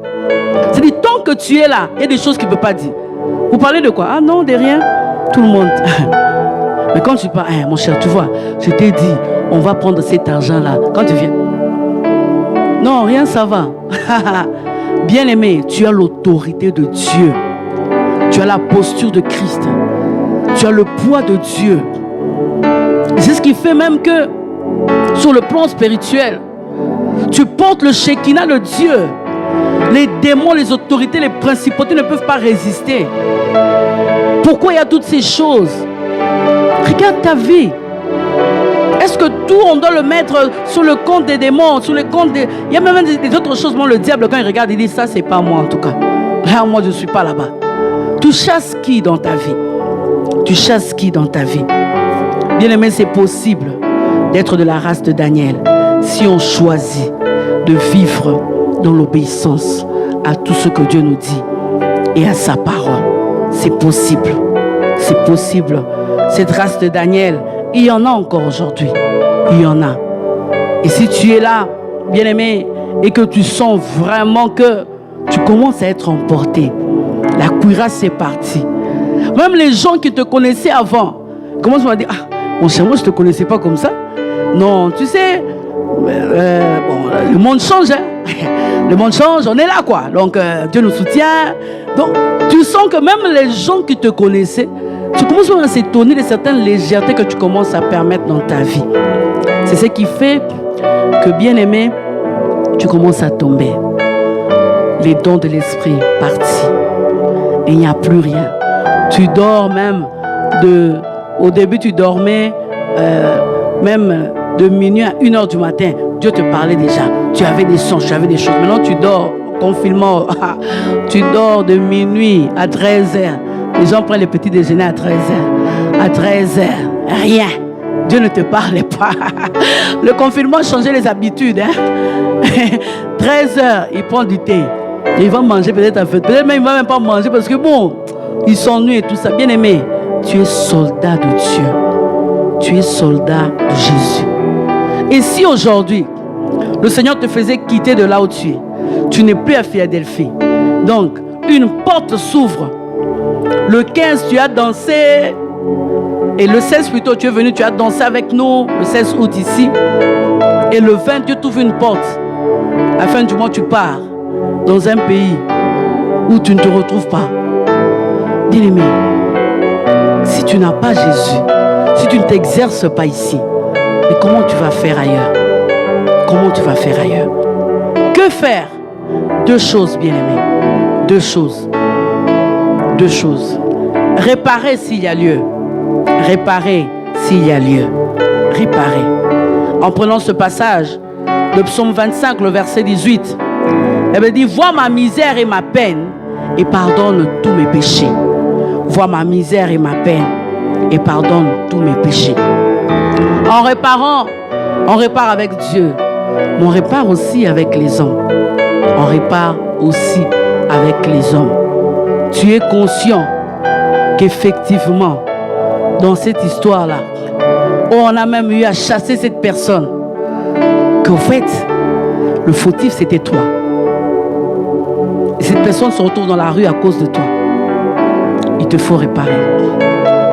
C'est-à-dire, tant que tu es là, il y a des choses qu'il ne peut pas dire. Vous parlez de quoi? Ah non, de rien. Tout le monde. Mais quand tu parles, mon cher, tu vois, je t'ai dit, on va prendre cet argent-là. Quand tu viens, non, rien, ça va. Bien-aimé, tu as l'autorité de Dieu. Tu as la posture de Christ. Tu as le poids de Dieu. C'est ce qui fait même que, sur le plan spirituel, tu portes le Shekinah de Dieu. Les démons, les autorités, les principautés ne peuvent pas résister. Pourquoi il y a toutes ces choses? Regarde ta vie. Est-ce que tout, on doit le mettre sur le compte des démons, sur le compte des... Il y a même des autres choses. Moi, le diable, quand il regarde, il dit, ça, c'est pas moi en tout cas. Là, moi, je ne suis pas là-bas. Tu chasses qui dans ta vie? Tu chasses qui dans ta vie? Bien-aimé, c'est possible d'être de la race de Daniel si on choisit de vivre dans l'obéissance à tout ce que Dieu nous dit et à sa parole. C'est possible. C'est possible. Cette race de Daniel, il y en a encore aujourd'hui. Il y en a. Et si tu es là, bien-aimé, et que tu sens vraiment que tu commences à être emporté, la cuirasse est partie. Même les gens qui te connaissaient avant commencent à dire, ah, mon cher, moi je ne te connaissais pas comme ça. Non, tu sais, bon, le monde change. Hein? Le monde change, on est là quoi. Donc Dieu nous soutient. Donc tu sens que même les gens qui te connaissaient, tu commences à s'étonner de certaines légèretés que tu commences à permettre dans ta vie. C'est ce qui fait que, bien aimé, tu commences à tomber. Les dons de l'esprit partis. Et il n'y a plus rien. Tu dors même au début tu dormais, même de minuit à 1h du matin, Dieu te parlait déjà. Tu avais des songes, tu avais des choses. Maintenant tu dors, confinement, tu dors de minuit à 13h. Les gens prennent le petit déjeuner à 13h. À 13h, rien. Dieu ne te parlait pas. Le confinement a changé les habitudes. 13h, il prend du thé. Il va manger peut-être à fête. Peut-être même il ne va même pas manger parce que bon, il s'ennuie et tout ça. Bien aimé, tu es soldat de Dieu. Tu es soldat de Jésus. Et si aujourd'hui, le Seigneur te faisait quitter de là où tu n'es plus à Philadelphie. Donc, une porte s'ouvre. Le 15, tu as dansé. Et le 16 plutôt, tu es venu, tu as dansé avec nous. Le 16 août ici. Et le 20, Dieu t'ouvre une porte. À la fin du mois, tu pars dans un pays où tu ne te retrouves pas. Bien-aimé, si tu n'as pas Jésus, si tu ne t'exerces pas ici, mais comment tu vas faire ailleurs? Comment tu vas faire ailleurs? Que faire? Deux choses, bien-aimé. Deux choses. Deux choses. Réparer s'il y a lieu. Réparer s'il y a lieu. Réparer. En prenant ce passage, le psaume 25, le verset 18, elle dit, vois ma misère et ma peine et pardonne tous mes péchés. Vois ma misère et ma peine et pardonne tous mes péchés. En réparant, on répare avec Dieu, mais on répare aussi avec les hommes. On répare aussi avec les hommes. Tu es conscient qu'effectivement, dans cette histoire-là, on a même eu à chasser cette personne, qu'en fait, le fautif, c'était toi. Et cette personne se retrouve dans la rue à cause de toi. Il te faut réparer.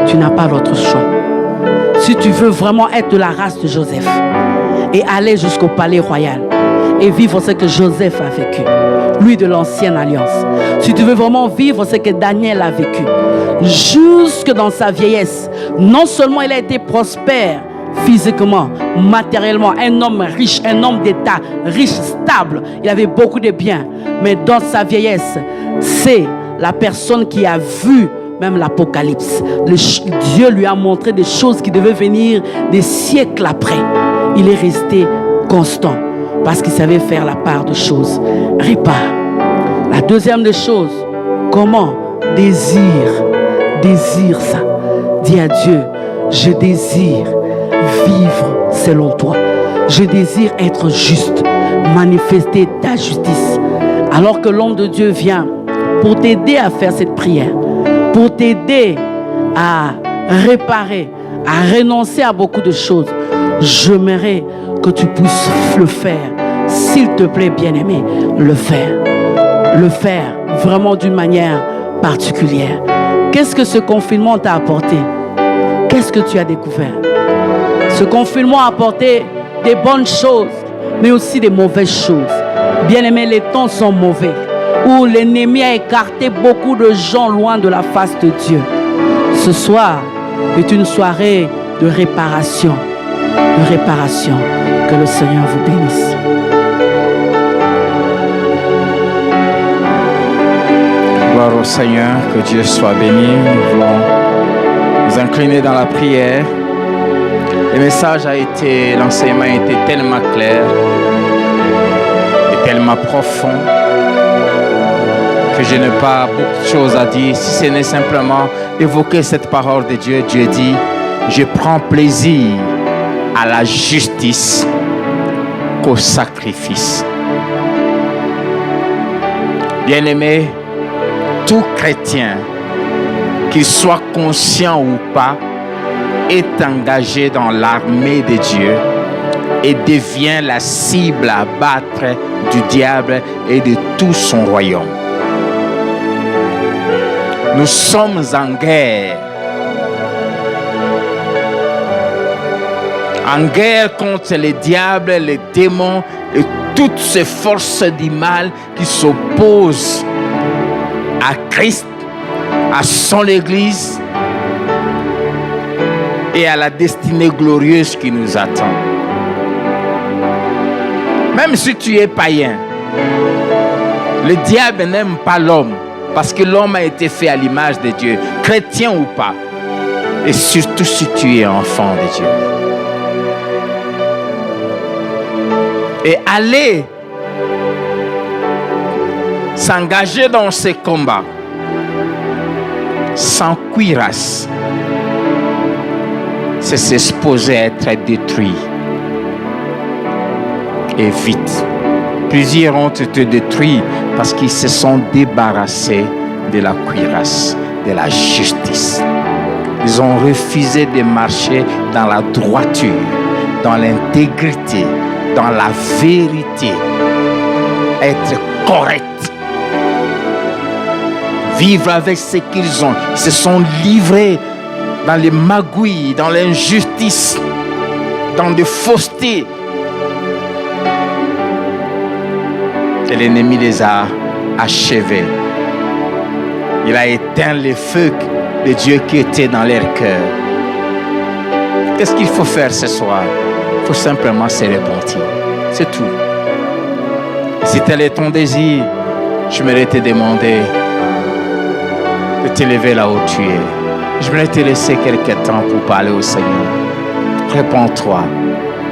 Tu n'as pas l'autre choix. Si tu veux vraiment être de la race de Joseph et aller jusqu'au palais royal et vivre ce que Joseph a vécu, lui de l'ancienne alliance, si tu veux vraiment vivre ce que Daniel a vécu, jusque dans sa vieillesse, non seulement il a été prospère physiquement, matériellement, un homme riche, un homme d'État, riche, stable, il avait beaucoup de biens, mais dans sa vieillesse, c'est la personne qui a vu même l'Apocalypse. Dieu lui a montré des choses qui devaient venir des siècles après. Il est resté constant parce qu'il savait faire la part de choses. Répare. La deuxième des choses, comment? Désire ça. Dis à Dieu, je désire vivre selon toi. Je désire être juste, manifester ta justice. Alors que l'homme de Dieu vient pour t'aider à faire cette prière, pour t'aider à réparer, à renoncer à beaucoup de choses, j'aimerais que tu puisses le faire. S'il te plaît, bien-aimé, le faire. Le faire vraiment d'une manière particulière. Qu'est-ce que ce confinement t'a apporté? Qu'est-ce que tu as découvert? Ce confinement a apporté des bonnes choses, mais aussi des mauvaises choses. Bien-aimé, les temps sont mauvais, où l'ennemi a écarté beaucoup de gens loin de la face de Dieu. Ce soir est une soirée de réparation. De réparation. Que le Seigneur vous bénisse. Gloire au Seigneur, que Dieu soit béni. Nous voulons nous incliner dans la prière. L'enseignement a été tellement clair et tellement profond que je n'ai pas beaucoup de choses à dire, si ce n'est simplement évoquer cette parole de Dieu. Dieu dit, je prends plaisir à la justice qu'au sacrifice. Bien-aimé, tout chrétien, qu'il soit conscient ou pas, est engagé dans l'armée de Dieu et devient la cible à battre du diable et de tout son royaume. Nous sommes en guerre. En guerre contre les diables, les démons et toutes ces forces du mal qui s'opposent à Christ, à son Église et à la destinée glorieuse qui nous attend. Même si tu es païen, le diable n'aime pas l'homme parce que l'homme a été fait à l'image de Dieu, chrétien ou pas. Et surtout si tu es enfant de Dieu. Et aller s'engager dans ces combats sans cuirasse, c'est s'exposer à être détruit. Et vite. Plusieurs ont été détruits parce qu'ils se sont débarrassés de la cuirasse, de la justice. Ils ont refusé de marcher dans la droiture, dans l'intégrité, dans la vérité. Être correct. Vivre avec ce qu'ils ont. Ils se sont livrés dans les magouilles, dans l'injustice, dans des faussetés. Et l'ennemi les a achevés. Il a éteint les feux de Dieu qui étaient dans leur cœur. Qu'est-ce qu'il faut faire ce soir? Il faut simplement se repentir. C'est tout. Si tel est ton désir, je voudrais te demander de t'élever là où tu es. Je voudrais te laisser quelques temps pour parler au Seigneur. Réponds-toi.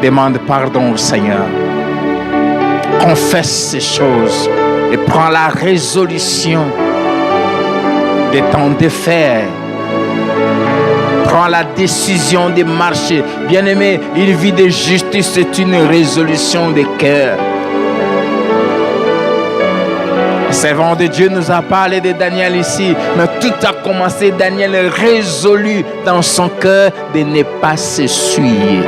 Demande pardon au Seigneur. Confesse ces choses et prends la résolution de t'en défaire. Prends la décision de marcher. Bien-aimé, une vie de justice, c'est une résolution de cœur. Le servant de Dieu nous a parlé de Daniel ici, mais tout a commencé. Daniel résolu dans son cœur de ne pas s'essuyer.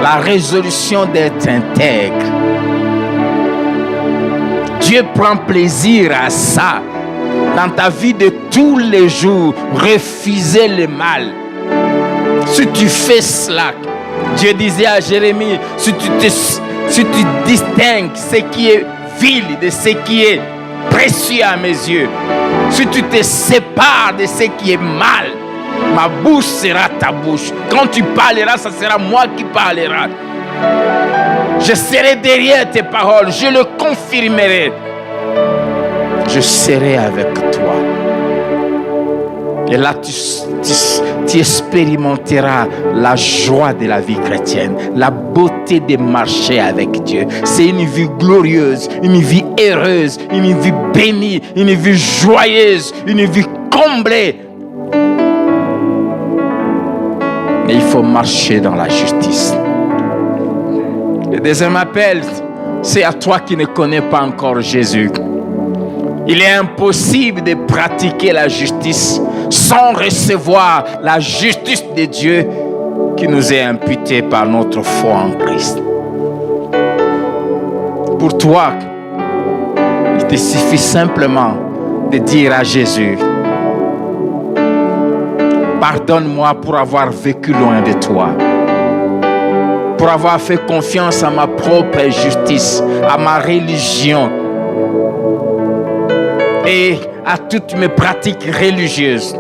La résolution d'être intègre. Dieu prend plaisir à ça. Dans ta vie de tous les jours, refuser le mal. Si tu fais cela, Dieu disait à Jérémie, si tu distingues ce qui est vil de ce qui est précieux à mes yeux, si tu te sépares de ce qui est mal, ma bouche sera ta bouche. Quand tu parleras, ce sera moi qui parlera. Je serai derrière tes paroles, je le confirmerai. Je serai avec toi. Et là, tu expérimenteras la joie de la vie chrétienne, la beauté de marcher avec Dieu. C'est une vie glorieuse, une vie heureuse, une vie bénie, une vie joyeuse, une vie comblée. Mais il faut marcher dans la justice. Le deuxième appel, c'est à toi qui ne connais pas encore Jésus. Il est impossible de pratiquer la justice sans recevoir la justice de Dieu qui nous est imputée par notre foi en Christ. Pour toi, il te suffit simplement de dire à Jésus, pardonne-moi pour avoir vécu loin de toi, pour avoir fait confiance à ma propre justice, à ma religion et à toutes mes pratiques religieuses.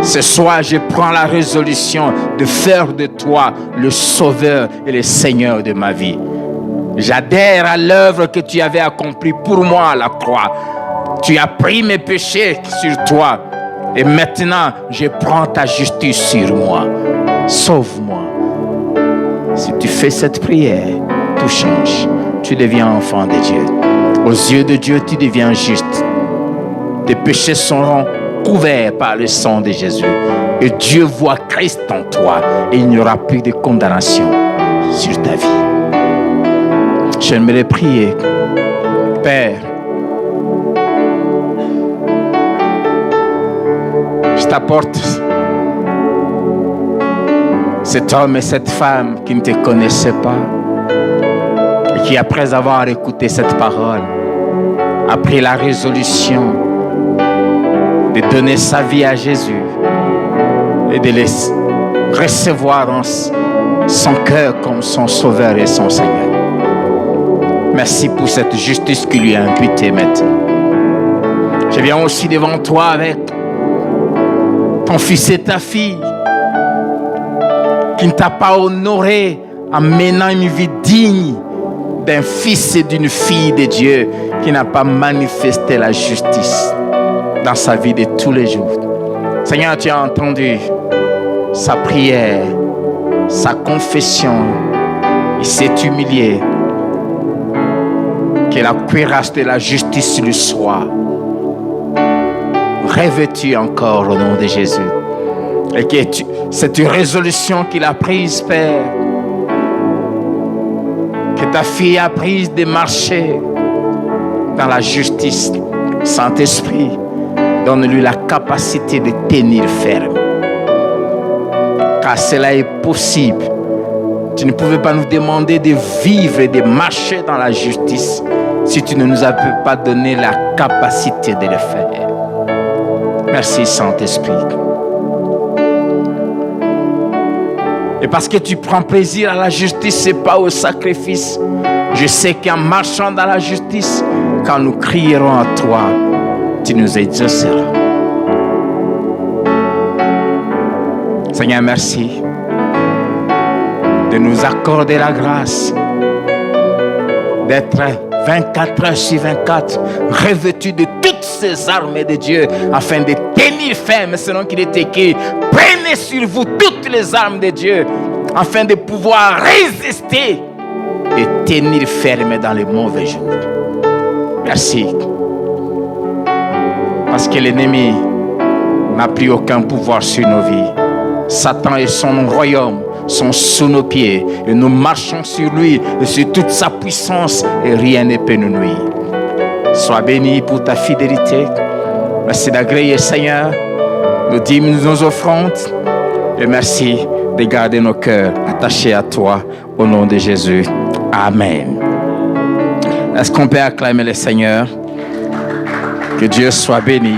Ce soir, je prends la résolution de faire de toi le Sauveur et le Seigneur de ma vie. J'adhère à l'œuvre que tu avais accomplie pour moi à la croix. Tu as pris mes péchés sur toi. Et maintenant, je prends ta justice sur moi. Sauve-moi. Si tu fais cette prière, tout change. Tu deviens enfant de Dieu. Aux yeux de Dieu, tu deviens juste. Tes péchés seront couverts par le sang de Jésus. Et Dieu voit Christ en toi. Et il n'y aura plus de condamnation sur ta vie. J'aimerais prier. Père, je t'apporte cet homme et cette femme qui ne te connaissaient pas et qui, après avoir écouté cette parole, a pris la résolution de donner sa vie à Jésus et de le recevoir dans son cœur comme son Sauveur et son Seigneur. Merci pour cette justice qui lui est imputée maintenant. Je viens aussi devant toi avec ton fils et ta fille qui ne t'a pas honoré en menant une vie digne d'un fils et d'une fille de Dieu qui n'a pas manifesté la justice. dans sa vie de tous les jours. Seigneur, tu as entendu sa prière, sa confession. Il s'est humilié. Que la cuirasse de la justice lui soit revêtue encore au nom de Jésus. Et que cette résolution qu'il a prise, Père, que ta fille a prise de marcher dans la justice. Saint-Esprit, donne-lui la capacité de tenir ferme. Car cela est possible. Tu ne pouvais pas nous demander de vivre et de marcher dans la justice si tu ne nous avais pas donné la capacité de le faire. Merci, Saint-Esprit. Et parce que tu prends plaisir à la justice et pas au sacrifice, je sais qu'en marchant dans la justice, quand nous crierons à toi, tu nous exauceras. Seigneur, merci de nous accorder la grâce d'être 24 heures sur 24 revêtus de toutes ces armes de Dieu afin de tenir ferme selon qu'il est écrit. Prenez sur vous toutes les armes de Dieu afin de pouvoir résister et tenir ferme dans les mauvais jours. Merci. Parce que l'ennemi n'a plus aucun pouvoir sur nos vies. Satan et son royaume sont sous nos pieds et nous marchons sur lui et sur toute sa puissance et rien ne peut nous nuire. Sois béni pour ta fidélité. Merci d'agréer, Seigneur, nos dîmes, nos offrandes et merci de garder nos cœurs attachés à toi au nom de Jésus. Amen. Est-ce qu'on peut acclamer le Seigneur? Que Dieu soit béni.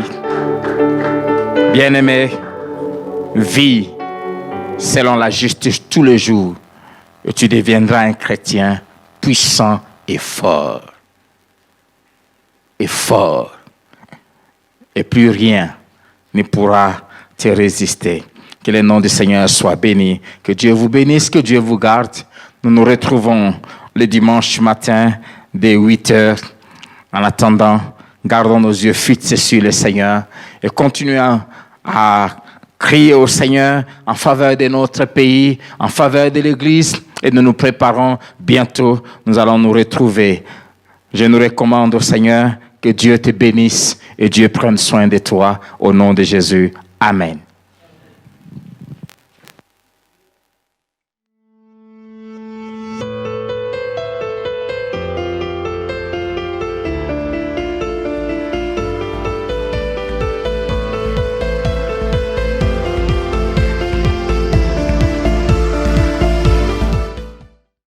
Bien-aimé, vis selon la justice tous les jours et tu deviendras un chrétien puissant et fort. Et fort. Et plus rien ne pourra te résister. Que le nom du Seigneur soit béni. Que Dieu vous bénisse, que Dieu vous garde. Nous nous retrouvons le dimanche matin dès 8h. En attendant, gardons nos yeux fixés sur le Seigneur et continuons à crier au Seigneur en faveur de notre pays, en faveur de l'Église et nous nous préparons bientôt. Nous allons nous retrouver. Je nous recommande au Seigneur que Dieu te bénisse et Dieu prenne soin de toi au nom de Jésus. Amen.